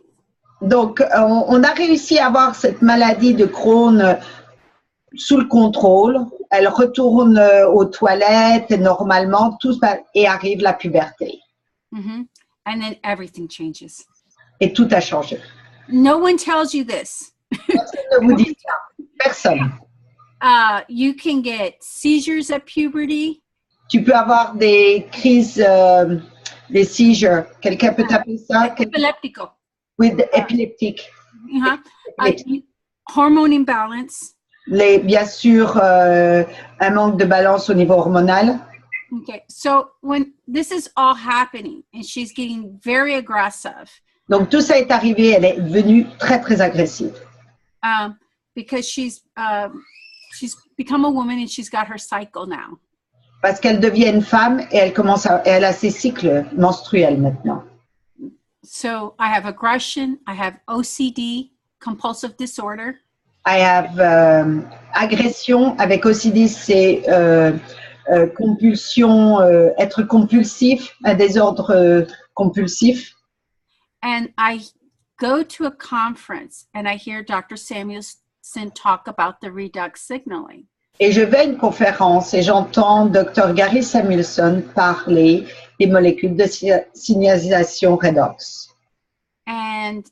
Donc, on a réussi à avoir cette maladie de Crohn sous le contrôle. Elle retourne aux toilettes normalement, tout ça, et arrive la puberté. Mm-hmm. And then everything changes. Et tout a changé. No one tells you this. Personne ne vous dit ça. Personne. You can get seizures at puberty. Tu peux avoir des crises, des seizures. Quelqu'un peut taper ça? Epileptico. Oui, épileptique. Uh-huh. Hormone imbalance. Bien sûr, un manque de balance au niveau hormonal. Okay, so when this is all happening and she's getting very aggressive, Donc tout ça est arrivé, elle est devenue très très agressive. because she's become a woman and she's got her cycle now. Parce qu'elle devient une femme et elle a ses cycles menstruels maintenant. So I have aggression, I have OCD, compulsive disorder. I have agression avec OCD, c'est compulsion, être compulsif, un désordre compulsif. And I go to a conference and I hear Dr. Samuelson talk about the redox signaling. Et je vais à une conférence et j'entends Dr. Gary Samuelson parler des molécules de signalisation redox. And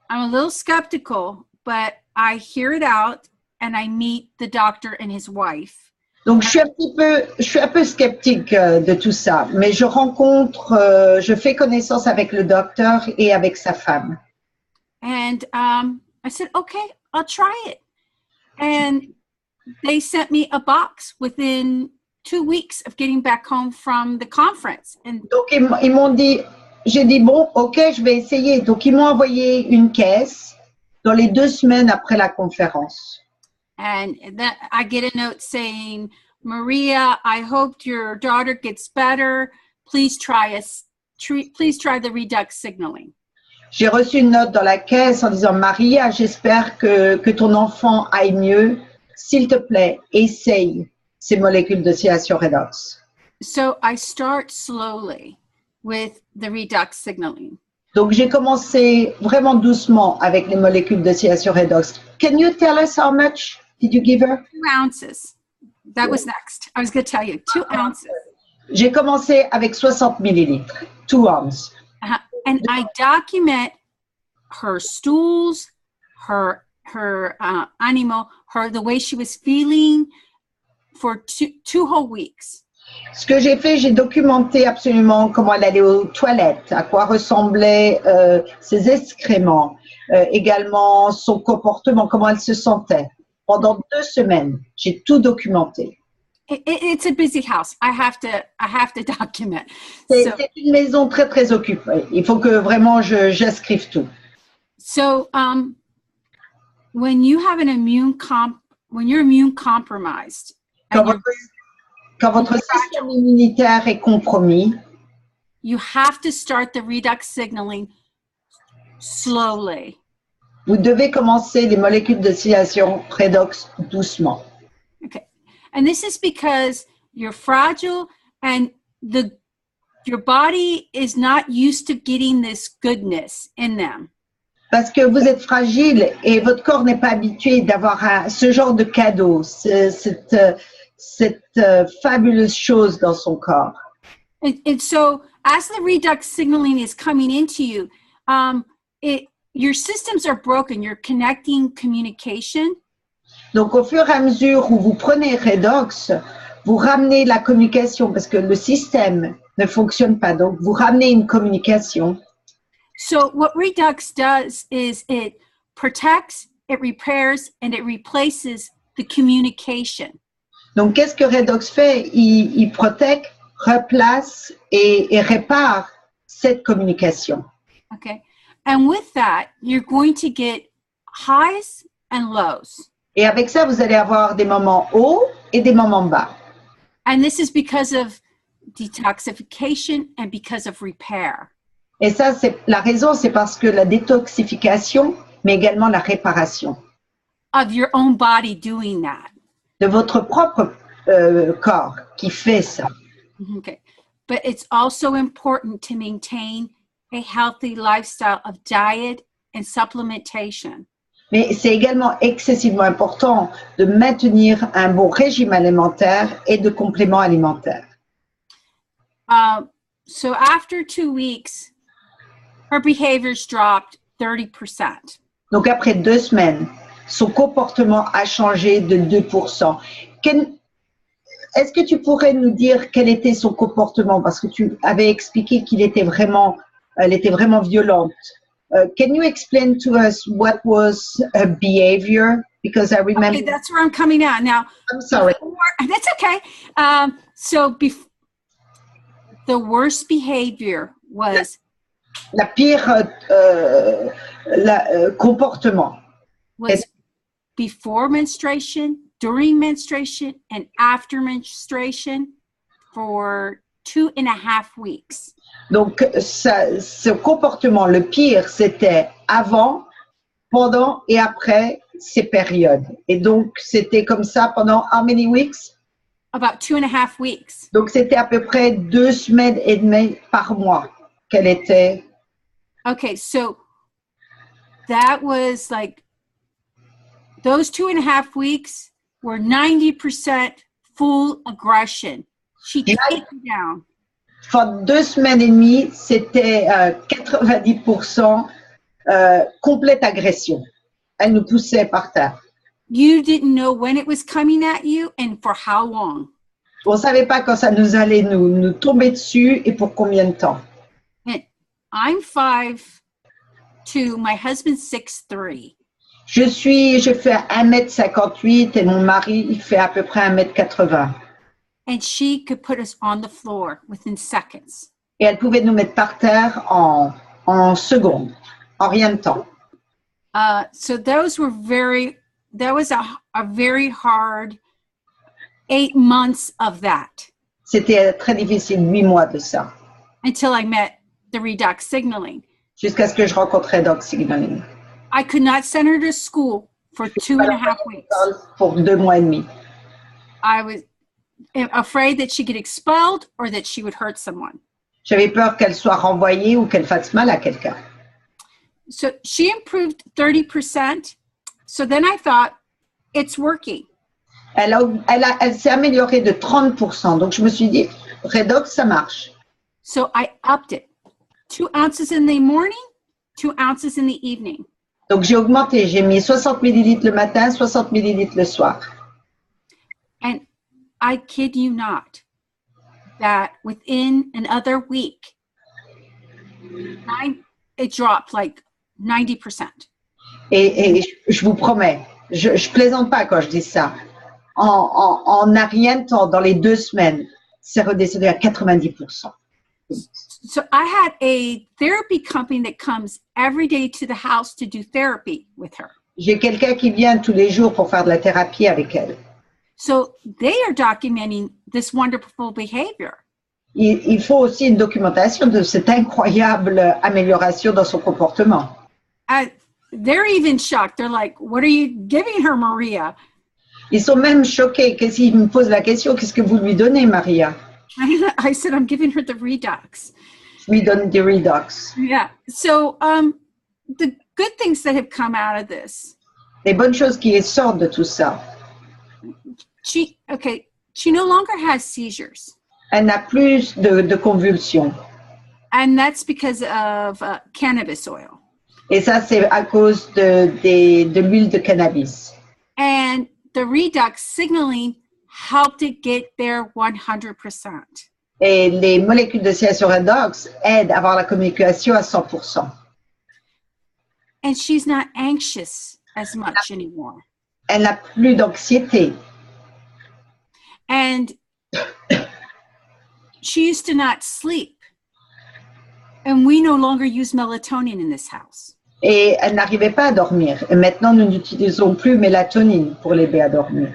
I'm a little skeptical, but I hear it out and I meet the doctor and his wife. Donc je suis un peu sceptique de tout ça, mais je fais connaissance avec le docteur et avec sa femme. And I said, okay, I'll try it. And they sent me a box within 2 weeks of getting back home from the conference. And donc ils m'ont dit, j'ai dit bon, ok, je vais essayer. Donc ils m'ont envoyé une caisse dans les 2 semaines après la conférence. And then I get a note saying, Maria, I hope your daughter gets better. Please try the redox signaling. J'ai reçu une note dans la caisse en disant, Maria, j'espère que ton enfant aille mieux. S'il te plaît, essaye ces molécules de signalisation redox. So I start slowly with the redox signaling. Donc j'ai commencé vraiment doucement avec les molécules de signalisation redox. Can you tell us how much did you give her? 2 ounces. That was next. I was going to tell you, 2 ounces. J'ai commencé avec 60 millilitres, 2 ounces. And I document her stools, her animal, the way she was feeling for two whole weeks. Ce que j'ai fait, j'ai documenté absolument comment elle allait aux toilettes, à quoi ressemblaient ses excréments, également son comportement, comment elle se sentait. Pendant 2 semaines, j'ai tout documenté. It's a busy house. I have to document. C'est une maison très très occupée. Il faut que vraiment j'escrive tout. So, when you're immune compromised, quand votre système immunitaire est compromis, you have to start the redox signaling slowly. Vous devez commencer les molécules de signalisation redox doucement. Okay. And this is because you're fragile and your body is not used to getting this goodness in them. Parce que vous êtes fragile et votre corps n'est pas habitué d'avoir ce genre de cadeau, cette fabuleuse chose dans son corps. And so as the redox signaling is coming into you, your systems are broken. You're connecting communication. Donc, au fur et à mesure où vous prenez redox, vous ramenez la communication parce que le système ne fonctionne pas. Donc, vous ramenez une communication. So what redox does is it protects, it repairs, and it replaces the communication. Donc, qu'est-ce que redox fait? Il protège, replace et répare cette communication. Okay. And with that, you're going to get highs and lows. Et avec ça, vous allez avoir des moments hauts et des moments bas. And this is because of detoxification and because of repair. Et ça, la raison, c'est parce que la détoxification, mais également la réparation. Of your own body doing that. De votre propre corps qui fait ça. Okay. But it's also important to maintain a healthy lifestyle of diet and supplementation. Mais c'est également excessivement important de maintenir un bon régime alimentaire et de compléments alimentaires. So after 2 weeks, her behaviors dropped 30%. Donc après 2 semaines, son comportement a changé de 2%. Est-ce que tu pourrais nous dire quel était son comportement? Parce que tu avais expliqué qu'elle était vraiment violente. Can you explain to us what was her behavior because I remember. Okay, that's where I'm coming at now. I'm sorry. That's okay. So the worst behavior was La pire comportement. was before menstruation, during menstruation, and after menstruation for 2.5 weeks. Donc, ce comportement, le pire, c'était avant, pendant et après ces périodes. Et donc, c'était comme ça pendant how many weeks? About 2.5 weeks. Donc, c'était à peu près 2 semaines et demie par mois qu'elle était. Okay, so that was like, those 2.5 weeks were 90% full aggression. She kicked me down. Enfin, 2 semaines et demie, c'était 90% complète agression. Elle nous poussait par terre. You didn't know when it was coming at you and for how long. On ne savait pas quand ça nous allait nous tomber dessus et pour combien de temps. And I'm 5'2", my husband's 6'3". Je fais 1m58 et mon mari, il fait à peu près 1m80. And she could put us on the floor within seconds. Et elle pouvait nous mettre par terre en secondes, en rien de temps. So that was a very hard 8 months of that. C'était très difficile, 8 mois de ça. Until I met the redox signaling. Jusqu'à ce que je rencontrais Doc Signaling. I could not send her to school for 2.5 weeks. Pour 2 mois et demi. I was afraid that she'd get expelled or that she would hurt someone. J'avais peur qu'elle soit renvoyée ou qu'elle fasse mal à quelqu'un. So she improved 30%. So then I thought, it's working. Elle s'est améliorée de 30%. Donc je me suis dit, Redox, ça marche. So I upped it. 2 ounces in the morning, 2 ounces in the evening. Donc j'ai augmenté, j'ai mis 60 millilitres le matin, 60 millilitres le soir. And I kid you not, that within another week, it dropped like 90%. Et je vous promets, je plaisante pas quand je dis ça. En a rien de temps, dans les 2 semaines, c'est redescendu à 90%. So I had a therapy company that comes every day to the house to do therapy with her. J'ai quelqu'un qui vient tous les jours pour faire de la thérapie avec elle. So they are documenting this wonderful behavior. Il faut aussi une documentation de cette incroyable amélioration dans son comportement. They're even shocked. They're like, what are you giving her, Maria? Ils sont même choqués. Ils me posent la question, qu'est-ce que vous lui donnez, Maria? I said, I'm giving her the Redox. Je lui donne des Redox. Yeah. So the good things that have come out of this. Les bonnes choses qui sortent de tout ça. She no longer has seizures. Elle n'a plus de convulsions. And that's because of cannabis oil. Et ça, c'est à cause de l'huile de cannabis. And the redox signaling helped it get there 100%. Et les molécules de stimulation redox aident à avoir la communication à 100%. And she's not anxious as much anymore. Elle n'a plus d'anxiété. And she used to not sleep. And we no longer use melatonin in this house. Et elle n'arrivait pas à dormir. Et maintenant, nous n'utilisons plus mélatonine pour l'aider à dormir.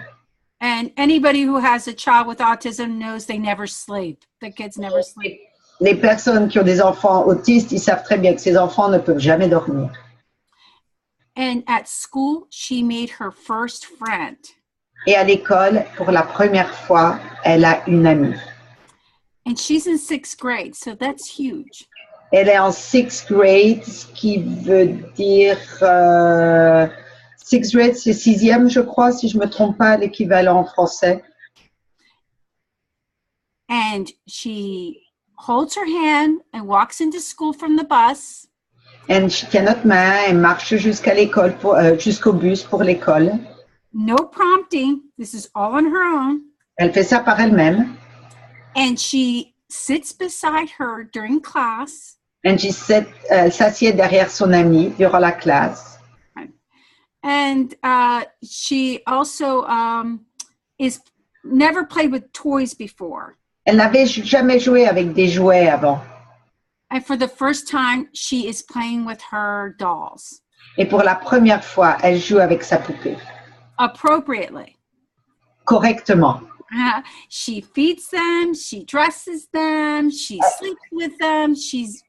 And anybody who has a child with autism knows they never sleep. The kids never sleep. Les personnes qui ont des enfants autistes, ils savent très bien que ces enfants ne peuvent jamais dormir. And at school, she made her first friend. Et à l'école, pour la première fois, elle a une amie. And she's in 6th grade, so that's huge. Elle est en 6th grade, ce qui veut dire 6th grade, c'est 6e, je crois, si je ne me trompe pas, l'équivalent en français. And she holds her hand and walks into school from the bus. Elle tient notre main, elle marche jusqu'à l'école, jusqu'au bus pour l'école. No prompting. This is all on her own. Elle fait ça par elle-même. And she sits beside her during class. Elle s'assied derrière son amie durant la classe. And she also is never played with toys before. Elle n'avait jamais joué avec des jouets avant. And for the first time, she is playing with her dolls. Et pour la première fois, elle joue avec sa poupée. Appropriately. Correctement. She feeds them, she dresses them, she sleeps with them. She's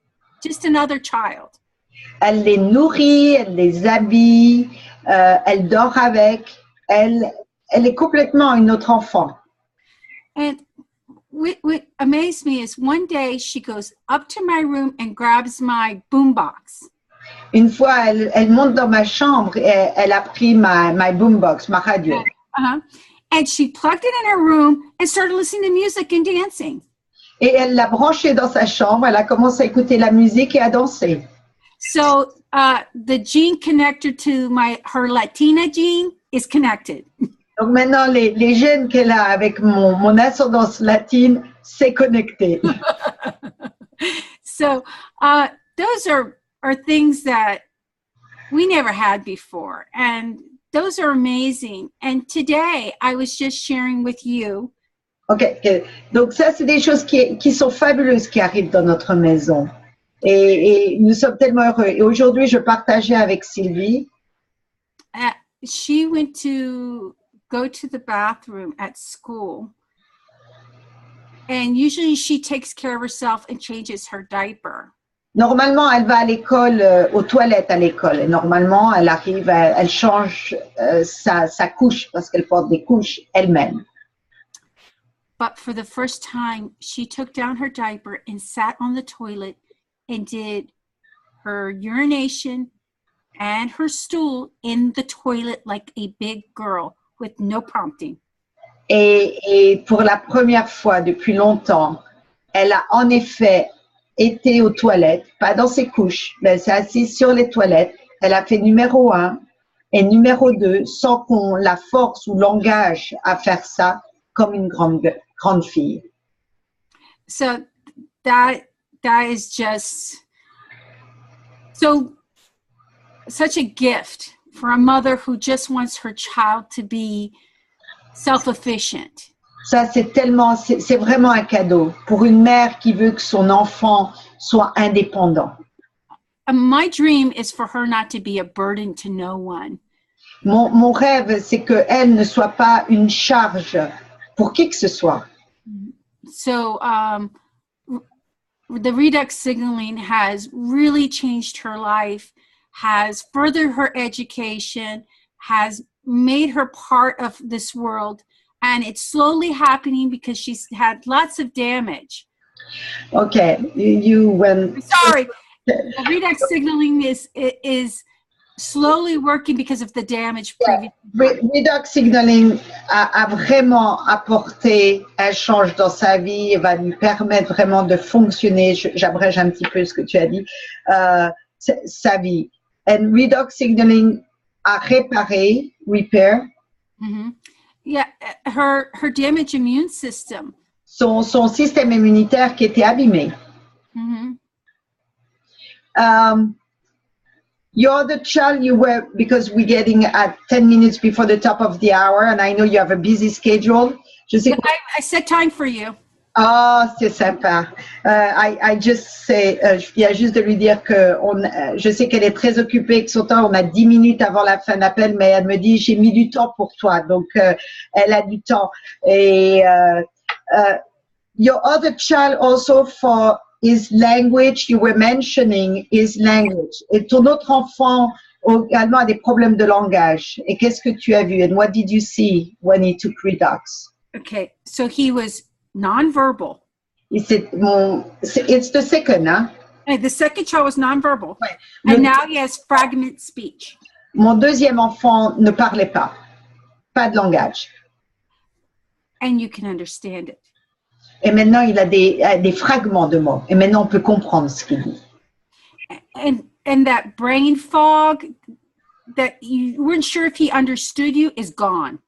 just another child. Elle les nourrit, elle les habille, elle dort avec. Elle est complètement une autre enfant. And what amazed me is one day she goes up to my room and grabs my boombox. Une fois, elle monte dans ma chambre et elle a pris my boombox, ma radio. Uh-huh. And she plugged it in her room and started listening to music and dancing. Et elle l'a branchée dans sa chambre. Elle a commencé à écouter la musique et à danser. So the gene connector to her Latina gene is connected. Donc maintenant, les gènes qu'elle a avec mon ascendance latine, c'est connecté. So those are things that we never had before. And those are amazing. And today I was just sharing with you. OK. Donc ça, c'est des choses qui sont fabuleuses qui arrivent dans notre maison. Et nous sommes tellement heureux. Et aujourd'hui, je partageais avec Sylvie. She went to go to the bathroom at school. And usually she takes care of herself and changes her diaper. Normalement, elle va à l'école, aux toilettes à l'école. Et normalement, elle arrive, elle change sa couche parce qu'elle porte des couches elle-même. But for the first time, she took down her diaper and sat on the toilet and did her urination and her stool in the toilet like a big girl with no prompting. Et pour la première fois depuis longtemps, elle a en effet été aux toilettes, pas dans ses couches, mais elle s'est assise sur les toilettes. Elle a fait numéro 1 et numéro 2 sans qu'on la force ou l'engage à faire ça comme une grande fille. So that is just such a gift for a mother who just wants her child to be self-efficient. Ça, c'est vraiment un cadeau pour une mère qui veut que son enfant soit indépendant. My dream is for her not to be a burden to no one. Mon rêve, c'est qu'elle ne soit pas une charge pour qui que ce soit. So, the redox signaling has really changed her life, has furthered her education, has made her part of this world, and it's slowly happening because she's had lots of damage. Okay, you went. Sorry, the redox signaling is slowly working because of the damage previously. Redox signaling a vraiment apporté un change dans sa vie et va lui permettre vraiment de fonctionner. J'abrège un petit peu ce que tu as dit, sa vie. And redox signaling a réparé, repair. Mm-hmm. Yeah, her damaged immune system. Son système immunitaire qui était abîmé. Mm-hmm. Your other child, you were, because we're getting at 10 minutes before the top of the hour, and I know you have a busy schedule. I set time for you. Oh, c'est sympa. I just say, je viens juste de lui dire que je sais qu'elle est très occupée, que son temps, on a 10 minutes avant la fin de l'appel, mais elle me dit, j'ai mis du temps pour toi. Donc, elle a du temps. Et your other child also for his language, you were mentioning his language. Et ton autre enfant également a des problèmes de langage. Et qu'est-ce que tu as vu? And what did you see when he took redox? Okay, so he was nonverbal. It's the second, hein? And the second child was nonverbal. Ouais. And now he has fragment speech. Mon deuxième enfant ne parlait pas. Pas de langage. And you can understand it. Et maintenant, il a des fragments de mots. Et maintenant, on peut comprendre ce qu'il dit. And that brain fog that you weren't sure if he understood you is gone.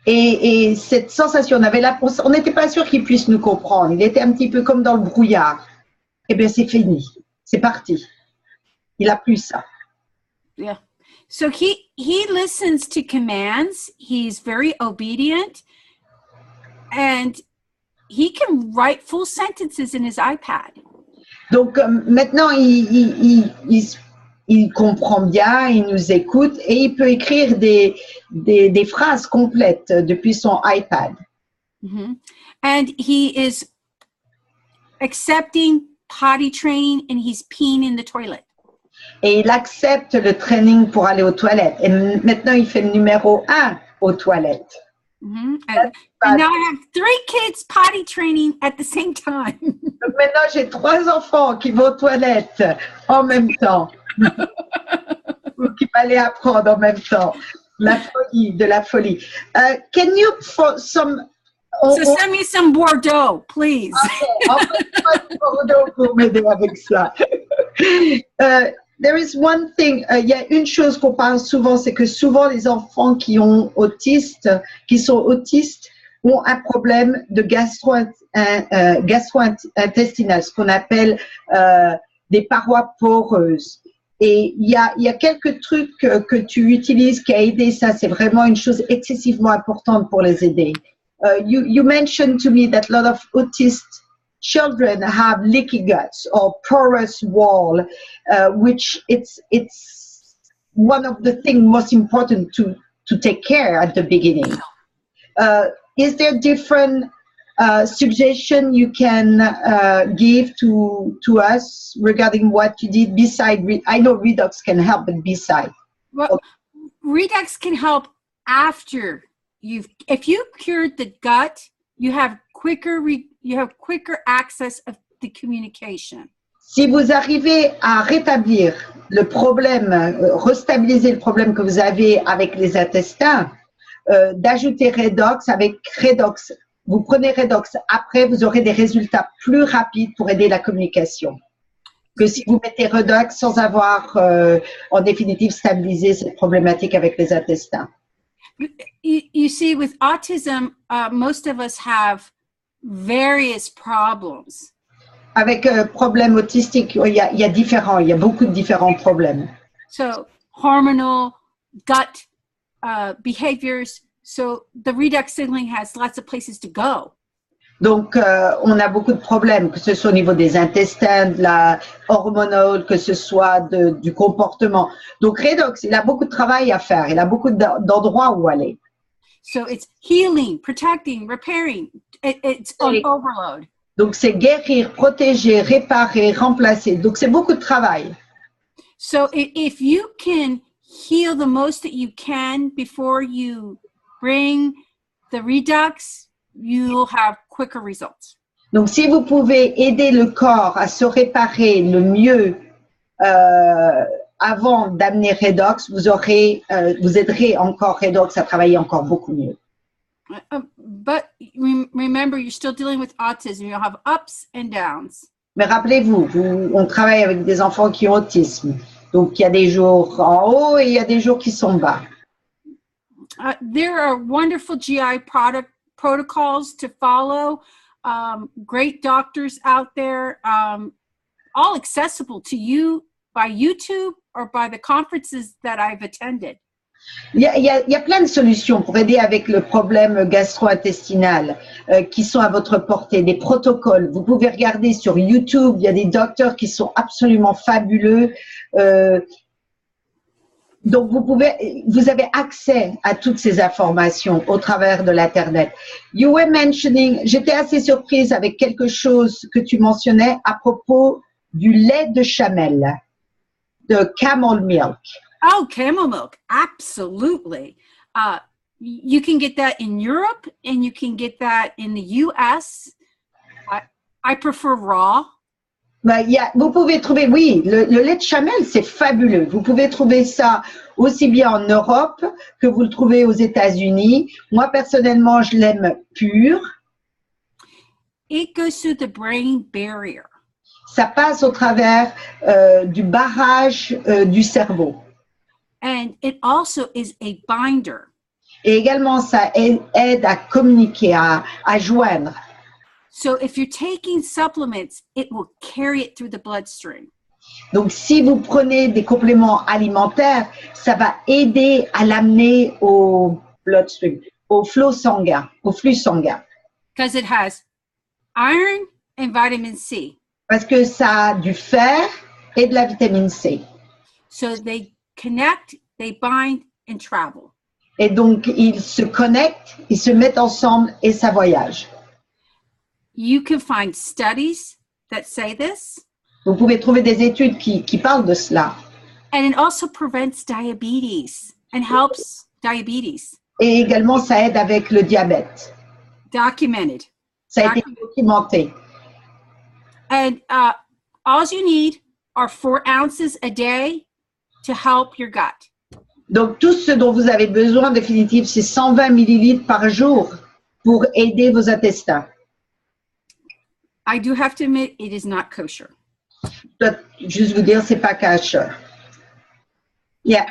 Et cette sensation, on n'était pas sûr qu'il puisse nous comprendre. Il était un petit peu comme dans le brouillard. Eh bien, c'est fini. C'est parti. Il n'a plus ça. Yeah. So he listens to commands. He's very obedient, and he can write full sentences in his iPad. Donc maintenant, il comprend bien, il nous écoute et il peut écrire des phrases complètes depuis son iPad. Mm-hmm. And he is accepting potty training, and he's peeing in the toilet. Et il accepte le training pour aller aux toilettes. Et maintenant, il fait le numéro 1 aux toilettes. Mm-hmm. And now I have 3 kids potty training at the same time. Donc maintenant, j'ai 3 enfants qui vont aux toilettes en même temps. Ou qui allaient apprendre en même temps. La folie, de la folie. Can you, for some... So send me some Bordeaux, please. Okay, Bordeaux pour m'aider avec ça. There is one thing, il y a une chose qu'on parle souvent, c'est que souvent les enfants qui sont autistes, ont un problème de gastro-intestinal, ce qu'on appelle des parois poreuses. Et il y a quelques trucs que tu utilises qui a aidé ça. C'est vraiment une chose excessivement importante pour les aider. You mentioned to me that a lot of autist children have leaky guts or porous wall, which it's one of the things most important to take care at the beginning. Is there different suggestion you can give to us regarding what you did beside? I know Redox can help, but beside. Well, Redux can help after if you cured the gut, you have quicker access of the communication. Si vous arrivez à rétablir le problème, restabiliser le problème que vous avez avec les intestins, d'ajouter Redox, avec Redox, vous prenez Redox, après vous aurez des résultats plus rapides pour aider la communication que si vous mettez Redox sans avoir en définitive stabilisé cette problématique avec les intestins. You see, with autism, most of us have various problems. Avec problème autistique, il y a beaucoup de différents problèmes. So hormonal, gut behaviors. So the Redux signaling has lots of places to go. Donc, on a beaucoup de problèmes, que ce soit au niveau des intestins, de la hormonale, que ce soit du comportement. Donc, Redox, il a beaucoup de travail à faire. Il a beaucoup d'endroits où aller. So it's healing, protecting, repairing. It's on overload. Donc, c'est guérir, protéger, réparer, remplacer. Donc, c'est beaucoup de travail. So if you can heal the most that you can before you bring the Redux, you'll have quicker results. Donc, si vous pouvez aider le corps à se réparer le mieux avant d'amener Redox, vous aiderez encore Redox à travailler encore beaucoup mieux. But remember, you're still dealing with autism. You'll have ups and downs. Mais rappelez-vous, on travaille avec des enfants qui ont autisme. Donc, il y a des jours en haut et il y a des jours qui sont bas. There are wonderful GI protocols to follow. Great doctors out there, all accessible to you by YouTube or by the conferences that I've attended. Il y a plein de solutions pour aider avec le problème gastro-intestinal qui sont à votre portée, des protocoles. Vous pouvez regarder sur YouTube, il y a des docteurs qui sont absolument fabuleux. Donc, vous avez accès à toutes ces informations au travers de l'Internet. You were mentioning, j'étais assez surprise avec quelque chose que tu mentionnais à propos du lait de chamel, de camel milk. Oh, camel milk, absolutely. You can get that in Europe and you can get that in the US. I prefer raw. Vous pouvez trouver, oui, le lait de chamel, c'est fabuleux. Vous pouvez trouver ça aussi bien en Europe que vous le trouvez aux États-Unis. Moi, personnellement, je l'aime pur. It goes through the brain barrier. Ça passe au travers du barrage du cerveau. And it also is a binder. Et également, ça aide à communiquer, à joindre. So if you're taking supplements, it will carry it through the bloodstream. Donc, si vous prenez des compléments alimentaires, ça va aider à l'amener au bloodstream, au flot sanguin, au flux sanguin. Because it has iron and vitamin C. Parce que ça a du fer et de la vitamine C. So they connect, they bind, and travel. Et donc, ils se connectent, ils se mettent ensemble et ça voyage. You can find studies that say this. Vous pouvez trouver des études qui parlent de cela. And it also prevents diabetes and helps diabetes. Et également, ça aide avec le diabète. Documented. Ça a été documenté. And all you need are 4 ounces a day to help your gut. Donc, tout ce dont vous avez besoin, en définitive, c'est 120 millilitres par jour pour aider vos intestins. I do have to admit, it is not kosher. Je dois juste vous dire, c'est pas kosher. Yeah.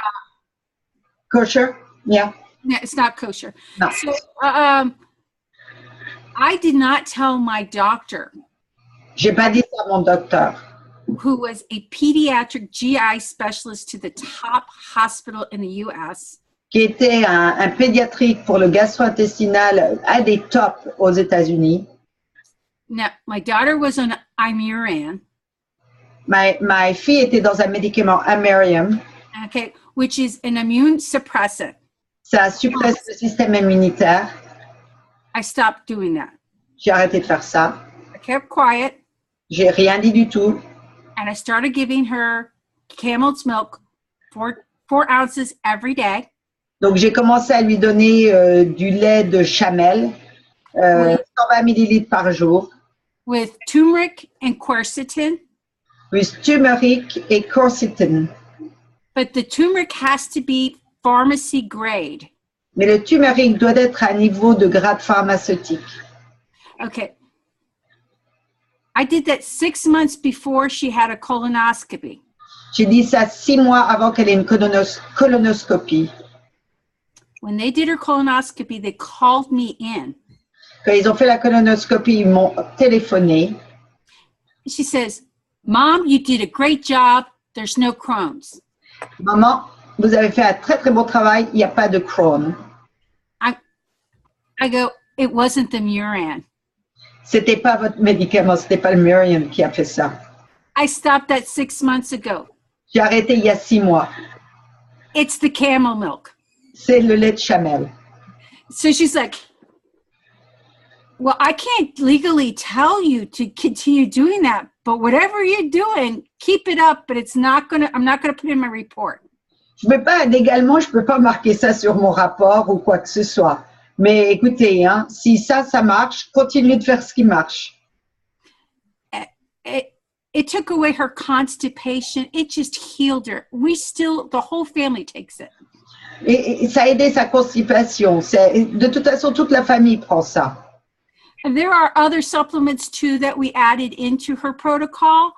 Kosher? Yeah. Yeah, it's not kosher. No. So I did not tell my doctor, J'ai pas dit ça à mon docteur, who was a pediatric GI specialist to the top hospital in the US. qui était un pédiatrique pour le gastro-intestinal, un des tops aux États-Unis. Now, my daughter was on Imuran, Ma fille était dans un médicament Imerium. okay, which is an immune suppressant. Ça suppresse le système immunitaire. I stopped doing that. J'ai arrêté de faire ça. I kept quiet, J'ai rien dit du tout. and I started giving her camel's milk, 4 ounces every day. Donc, j'ai commencé à lui donner du lait de chamel, Oui. 120 millilitres par jour, With turmeric and quercetin, plus turmeric et quercetin. but the turmeric has to be pharmacy grade. Mais le turmeric doit être à un niveau de grade pharmaceutique. Okay. I did that 6 months before she had a colonoscopy. J'ai dit ça 6 mois avant qu'elle ait une colonoscopie. When they did her colonoscopy, they called me in. Quand ils ont fait la colonoscopie, ils m'ont téléphoné. She says, "Mom, you did a great job. There's no Crohn's." Maman, vous avez fait un très très bon travail, il n'y a pas de Crohn. I go, "It wasn't the Muran. C'était pas votre médicament, c'était pas le Murium qui a fait ça. I stopped that 6 months ago. J'ai arrêté il y a 6 mois. It's the camel milk." C'est le lait de chamel. So she's like, "Well, I can't legally tell you to continue doing that, but whatever you're doing, keep it up, but I'm not going to put it in my report." Légalement, je peux pas marquer ça sur mon rapport ou quoi que ce soit. Mais écoutez, hein, si ça marche, continuez de faire ce qui marche. It took away her constipation. It just healed her. The whole family takes it. Et ça a aidé sa constipation. De toute façon, toute la famille prend ça. And there are other supplements too that we added into her protocol.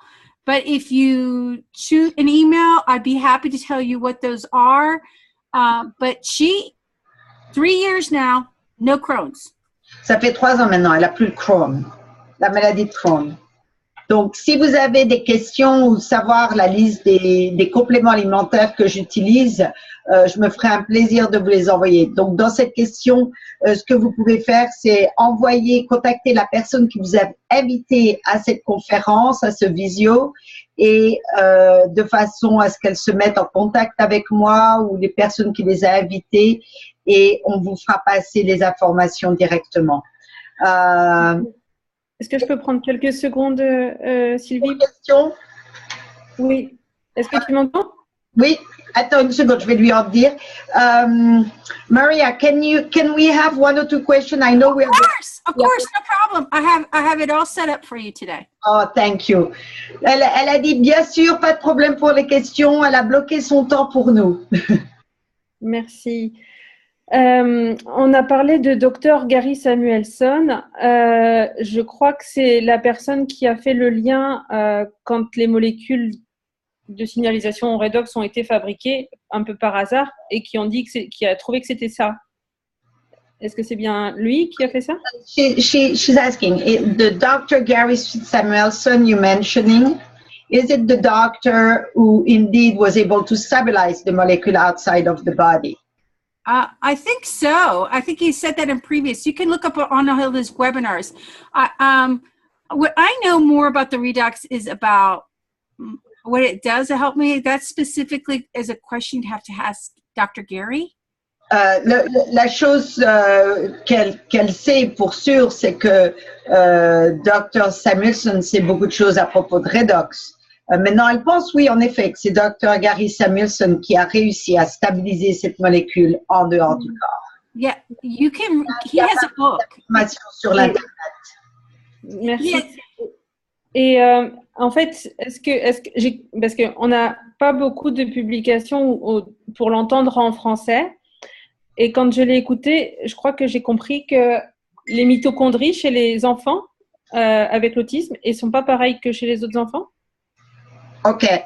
But if you shoot an email, I'd be happy to tell you what those are. But 3 years now, no Crohn's. Ça fait 3 ans maintenant, elle a plus le Crohn, la maladie de Crohn. Donc, si vous avez des questions ou savoir la liste des compléments alimentaires que j'utilise, je me ferai un plaisir de vous les envoyer. Donc, dans cette question, ce que vous pouvez faire, c'est contacter la personne qui vous a invité à cette conférence, à ce visio, et de façon à ce qu'elle se mette en contact avec moi ou les personnes qui les a invités, et on vous fera passer les informations directement. Est-ce que je peux prendre quelques secondes, Sylvie? Une question? Oui. Est-ce que tu m'entends? Oui. Attends une seconde, je vais lui en dire. Maria, can we have 1 or 2 questions? I know we have. Of course, no problem. I have it all set up for you today. Oh, thank you. Elle a dit bien sûr, pas de problème pour les questions. Elle a bloqué son temps pour nous. Merci. On a parlé de Dr Gary Samuelson. Je crois que c'est la personne qui a fait le lien quand les molécules de signalisation au redox ont été fabriquées un peu par hasard et qui a trouvé que c'était ça. Est-ce que c'est bien lui qui a fait ça? She's asking, the Dr. Gary Samuelson you're mentioning, is it the doctor who indeed was able to stabilize the molecule outside of the body? I think so. I think he said that in previous. You can look up on all of his webinars. What I know more about the redox is about what it does to help me. That specifically is a question you have to ask Dr. Gary. La chose qu'elle sait pour sûr, c'est que Dr. Samuelson sait beaucoup de choses à propos de redox. Maintenant, elle pense, oui, en effet, que c'est Dr. Gary Samuelson qui a réussi à stabiliser cette molécule en dehors du corps. Yeah, you can. He has a book. Sur l'internet. Merci. Et en fait, parce qu'on n'a pas beaucoup de publications pour l'entendre en français. Et quand je l'ai écouté, je crois que j'ai compris que les mitochondries chez les enfants avec l'autisme ne sont pas pareilles que chez les autres enfants. Okay,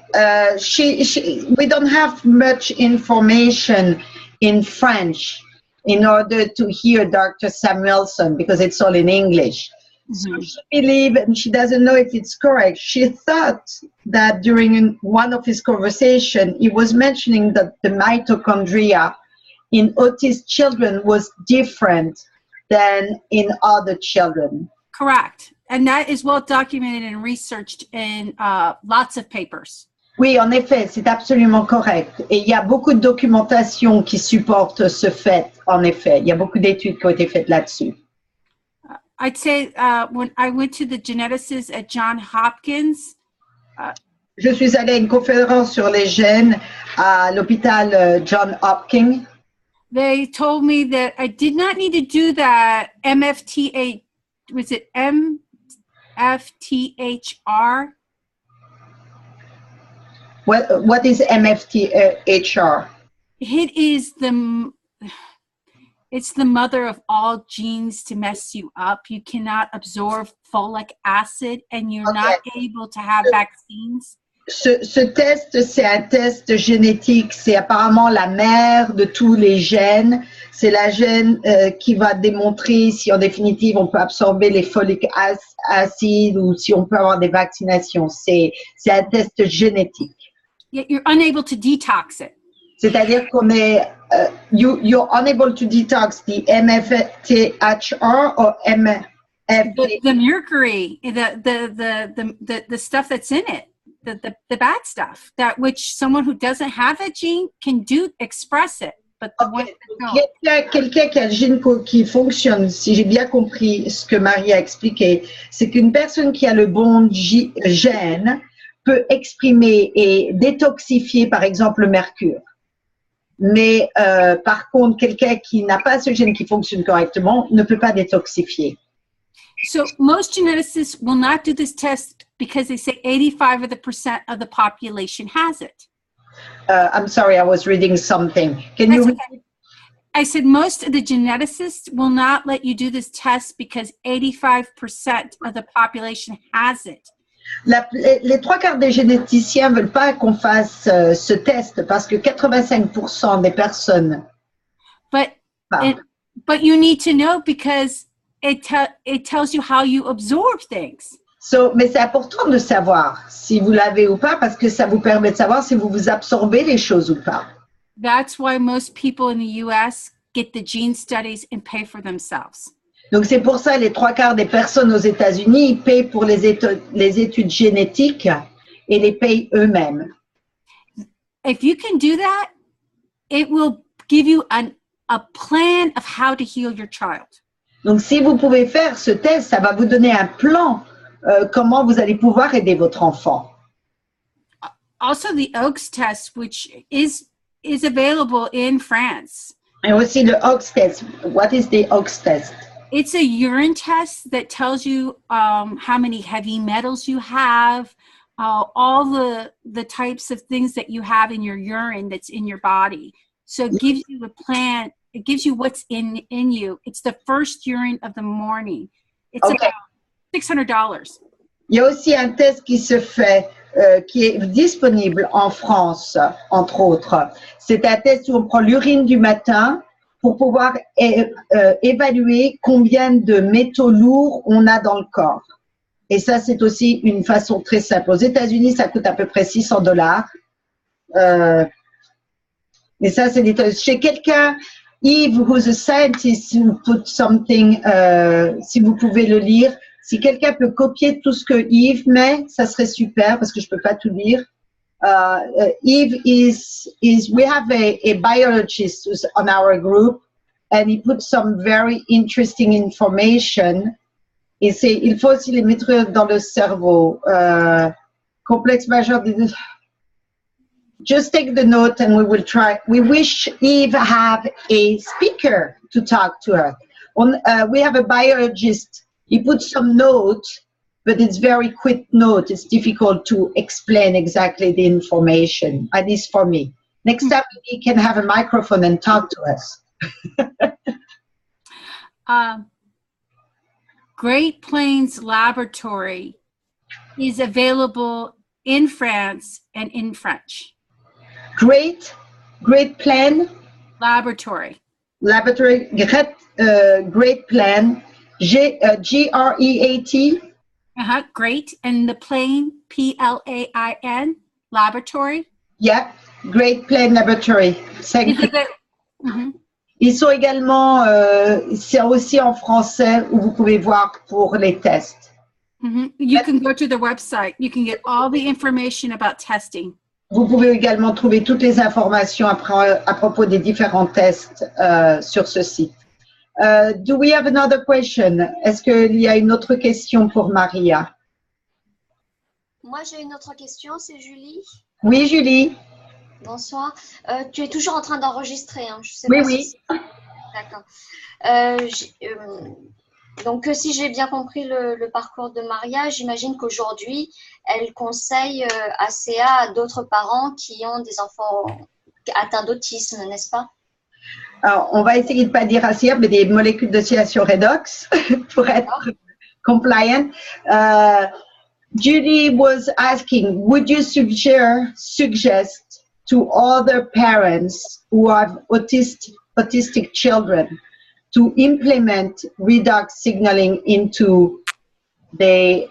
we don't have much information in French in order to hear Dr. Samuelson because it's all in English. So she believes, and she doesn't know if it's correct, she thought that during one of his conversations, he was mentioning that the mitochondria in autist children was different than in other children. Correct. And that is well documented and researched in lots of papers. Oui, en effet, c'est absolument correct. Et il y a beaucoup de documentation qui supporte ce fait, en effet. Il y a beaucoup d'études qui ont été faites là-dessus. I'd say when I went to the geneticists at Johns Hopkins. Je suis allée à une conférence sur les gènes à l'hôpital Johns Hopkins. They told me that I did not need to do that MFTH. Was it MFTHR? What is MFTHR? It's the mother of all genes to mess you up. You cannot absorb folic acid and you're not able to have vaccines. Ce test, c'est un test génétique. C'est apparemment la mère de tous les gènes. C'est la gène qui va démontrer si en définitive on peut absorber les folic acid ou si on peut avoir des vaccinations. C'est un test génétique. Yet you're unable to detox it. C'est-à-dire qu'on est, you're unable to detox the MFTHR or MFT. The mercury, the stuff that's in it. The bad stuff, that which someone who doesn't have that gene can express it, but the one quelqu'un qui a le gène qui fonctionne, si j'ai bien compris ce que Marie a expliqué, c'est qu'une personne qui a le bon gène peut exprimer et détoxifier, par exemple, le mercure. Mais par contre, quelqu'un qui n'a pas ce gène qui fonctionne correctement ne peut pas détoxifier. So most geneticists will not do this test because they say 85% of the population has it. I'm sorry, I was reading something. Can you repeat? Okay. I said most of the geneticists will not let you do this test because 85% of the population has it. Les trois quarts des généticiens ne veulent pas qu'on fasse ce test parce que 85% des personnes. But you need to know because it tells you how you absorb things. Mais c'est important de savoir si vous l'avez ou pas parce que ça vous permet de savoir si vous absorbez les choses ou pas. That's why most people in the US get the gene studies and pay for themselves. Donc c'est pour ça les trois quarts des personnes aux États-Unis ils payent pour les études génétiques et les payent eux-mêmes. If you can do that, it will give you a plan of how to heal your child. Donc si vous pouvez faire ce test, ça va vous donner un plan comment vous allez pouvoir aider votre enfant. Also the Oaks test, which is available in France. Et aussi le Oaks test. What is the Oaks test? It's a urine test that tells you how many heavy metals you have, all the types of things that you have in your urine that's in your body. So it gives you a plan. It gives you what's in you. It's the first urine of the morning. It's about $600. Il y a aussi un test qui se fait, qui est disponible en France, entre autres. C'est un test où on prend l'urine du matin pour pouvoir évaluer combien de métaux lourds on a dans le corps. Et ça, c'est aussi une façon très simple. Aux États-Unis, ça coûte à peu près $600. Mais ça, c'est chez quelqu'un, Yves, who's a scientist, who put something, si vous pouvez le lire, si quelqu'un peut copier tout ce que Yves met, ça serait super parce que je peux pas tout lire. Yves we have a biologist who's on our group and he put some very interesting information. Et il faut aussi les mettre dans le cerveau. Complexe majeur. Just take the note and we will try. We wish Eve have a speaker to talk to her. We have a biologist. He put some notes, but it's very quick note. It's difficult to explain exactly the information, at least for me. Next time he can have a microphone and talk to us. Great Plains Laboratory is available in France and in French. Great Plan Laboratory. Great Plan, Great. Great, and the Plain, Plain, Laboratory. Yeah, Great Plain Laboratory. Thank you. Ils sont également, c'est aussi en français où vous pouvez voir pour les tests. You can go to the website. You can get all the information about testing. Vous pouvez également trouver toutes les informations à propos des différents tests sur ce site. Do we have another question? Est-ce qu'il y a une autre question pour Maria? Moi, j'ai une autre question, c'est Julie. Oui, Julie. Bonsoir. Tu es toujours en train d'enregistrer, hein? Je sais Oui, pas oui. Si d'accord. Donc, si j'ai bien compris le parcours de Maria, j'imagine qu'aujourd'hui, elle conseille ACA à d'autres parents qui ont des enfants atteints d'autisme, n'est-ce pas? Alors, on va essayer de ne pas dire ACA, mais des molécules d'oscillation redox pour être compliant. Julie was asking, would you suggest to other parents who have autistic children to implement redox signaling into their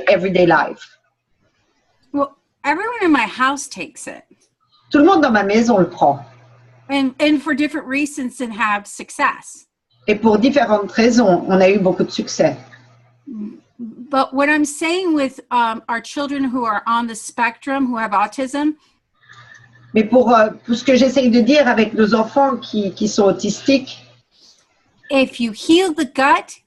everyday life? Well, everyone in my house takes it. Tout le monde dans ma maison le prend. And for different reasons and have success. Et pour différentes raisons, on a eu beaucoup de succès. But what I'm saying with our children who are on the spectrum, who have autism. Mais pour ce que j'essaye de dire avec nos enfants qui sont autistiques, if you heal the gut,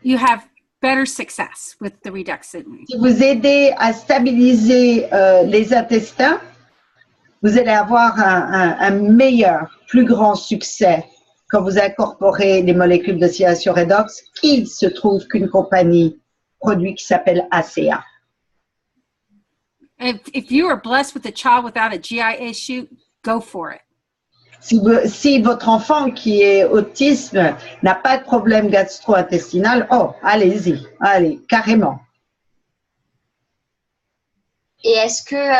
you have better success with the redox signaling. Si vous aidez à stabiliser les intestins, vous allez avoir un meilleur, plus grand succès quand vous incorporez les molécules d'oscillation redox, qui se trouve qu'une compagnie produit qui s'appelle ACA. If you are blessed with a child without a GI issue, go for it. Si votre enfant qui est autisme n'a pas de problème gastro-intestinal, allez-y, allez, carrément. Et est-ce que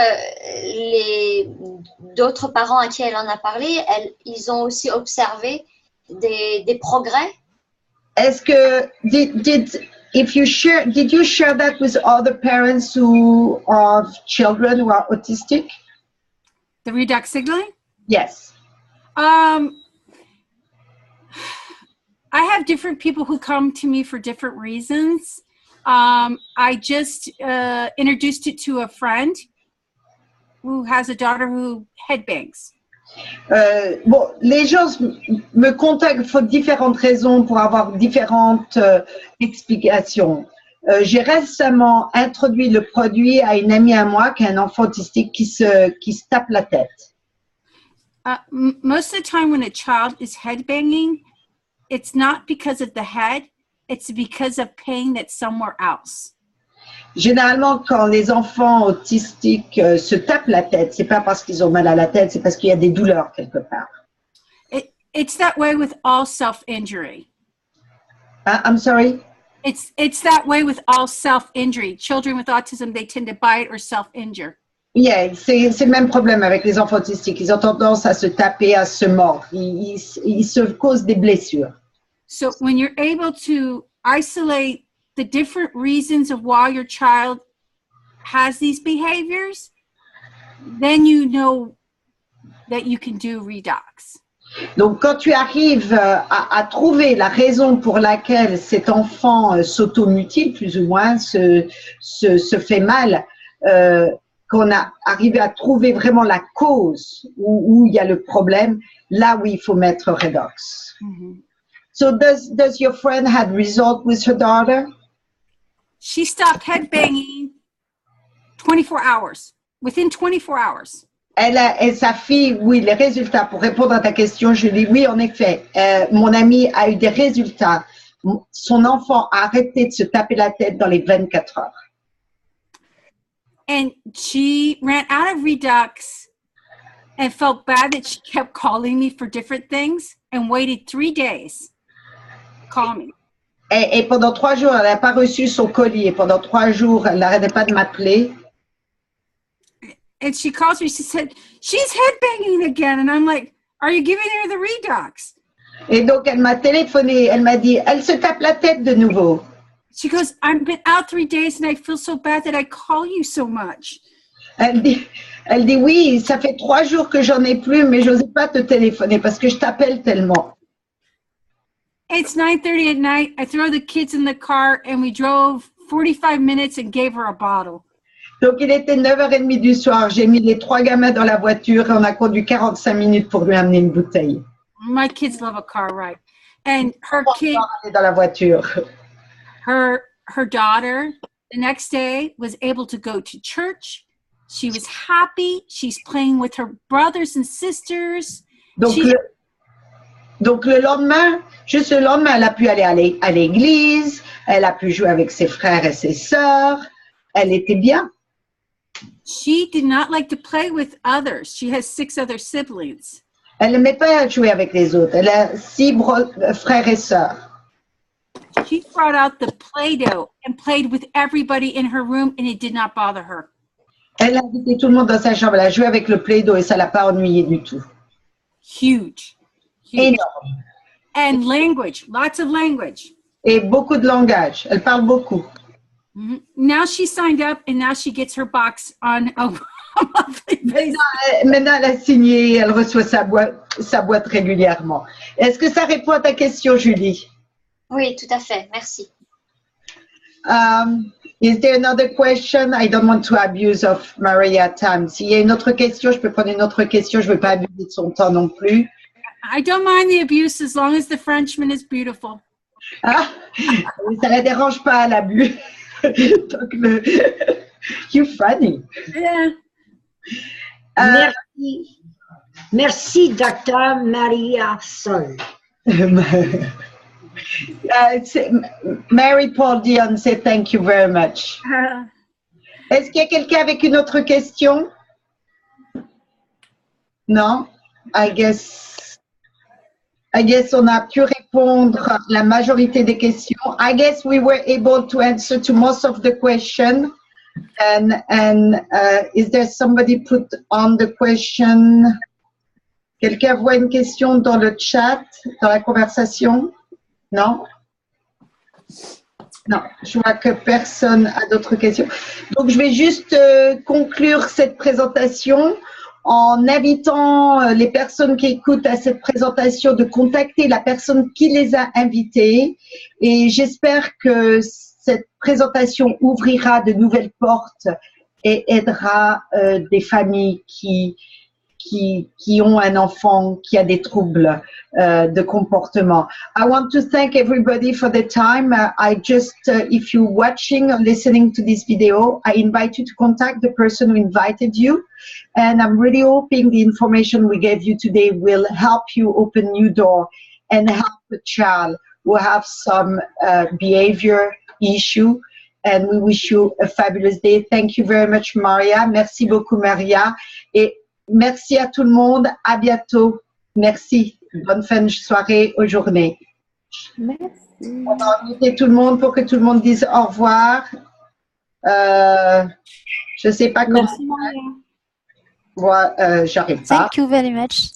d'autres parents à qui elle en a parlé, ils ont aussi observé des progrès? Est-ce que did you share that with other parents who have children who are autistic? The redox signaling? Yes. I have different people who come to me for different reasons. I just introduced it to a friend who has a daughter who headbangs. Les gens me contactent pour différentes raisons, pour avoir différentes explications. J'ai récemment introduit le produit à une amie à moi qui a un enfant autistique qui se tape la tête. Most of the time when a child is headbanging, it's not because of the head, it's because of pain that's somewhere else. Généralement, quand les enfants autistiques se tapent la tête, c'est pas parce qu'ils ont mal à la tête, c'est parce qu'il y a des douleurs quelque part. It's that way with all self-injury. I'm sorry? It's that way with all self-injury. Children with autism, they tend to bite or self-injure. Yeah, c'est le même problème avec les enfants autistiques. Ils ont tendance à se taper, à se mordre. Ils se causent des blessures. So when you're able to isolate the different reasons of why your child has these behaviors, then you know that you can do redox. Donc, quand tu arrives à trouver la raison pour laquelle cet enfant s'automutile, plus ou moins, se fait mal, qu'on a arrivé à trouver vraiment la cause où il y a le problème, là oui, il faut mettre redox. Mm-hmm. So does your friend had result with her daughter? She stopped headbanging 24 hours. Within 24 hours. Et sa fille, oui, les résultats, pour répondre à ta question, Julie, oui, en effet, mon amie a eu des résultats. Son enfant a arrêté de se taper la tête dans les 24 heures. And she ran out of Redux and felt bad that she kept calling me for different things and waited 3 days. Call me. Et pendant 3 jours, elle n'a pas reçu son colis. Et pendant 3 jours, elle n'arrêtait pas de m'appeler. And she calls me, she said, she's headbanging again. And I'm like, are you giving her the Redox? Et donc, elle m'a téléphoné, elle m'a dit, elle se tape la tête de nouveau. She goes, I've been out 3 days and I feel so bad that I call you so much. Elle dit, oui, ça fait 3 jours que j'en ai plus, mais j'osais pas te téléphoner parce que je t'appelle tellement. It's 9:30 at night. I throw the kids in the car and we drove 45 minutes and gave her a bottle. Donc, il était 9h30 du soir. J'ai mis les 3 gamins dans la voiture et on a conduit 45 minutes pour lui amener une bouteille. My kids love a car ride. And her kid, Dans la voiture. her daughter, the next day was able to go to church. She was happy. She's playing with her brothers and sisters. Donc, le lendemain, juste le lendemain, elle a pu aller à l'église, elle a pu jouer avec ses frères et ses sœurs. Elle était bien. She did not like to play with others. She has 6 other siblings. Elle n'aimait pas jouer avec les autres. Elle a 6 frères et sœurs. She brought out the Play-Doh and played with everybody in her room and it did not bother her. Elle a invité tout le monde dans sa chambre. Elle a joué avec le Play-Doh et ça ne l'a pas ennuyée du tout. Huge. Énorme. And language, lots of language. Et beaucoup de langage. Elle parle beaucoup. Mm-hmm. Now she signed up and now she gets her box on a monthly basis. Maintenant, elle a signé, elle reçoit sa boîte régulièrement. Est-ce que ça répond à ta question, Julie? Oui, tout à fait. Merci. Is there another question? I don't want to abuse of Maria's time. S'il y a une autre question, je peux prendre une autre question. Je ne veux pas abuser de son temps non plus. I don't mind the abuse as long as the Frenchman is beautiful. Ah, ça ne la dérange pas, l'abus. Donc, you're funny. Yeah. Merci. Merci, Dr. Maria Sol. Mary Paul Dion said thank you very much. Est-ce qu'il y a quelqu'un avec une autre question? Non? I guess on a pu répondre à la majorité des questions. I guess we were able to answer to most of the questions. And is there somebody put on the question? Quelqu'un voit une question dans le chat, dans la conversation? Non? Non, je vois que personne n'a d'autres questions. Donc, je vais juste conclure cette présentation en invitant les personnes qui écoutent à cette présentation de contacter la personne qui les a invités. Et j'espère que cette présentation ouvrira de nouvelles portes et aidera des familles qui ont un enfant qui a des troubles de comportement. I want to thank everybody for the time. If you're watching or listening to this video, I invite you to contact the person who invited you. And I'm really hoping the information we gave you today will help you open new door and help a child who have some behavior issue. And we wish you a fabulous day. Thank you very much, Maria. Merci beaucoup, Maria. Et merci à tout le monde. À bientôt. Merci. Bonne fin de soirée ou journée. Merci. On va inviter tout le monde pour que tout le monde dise au revoir. Je ne sais pas comment. Merci, Maria. Moi, j'arrive pas. Thank you very much.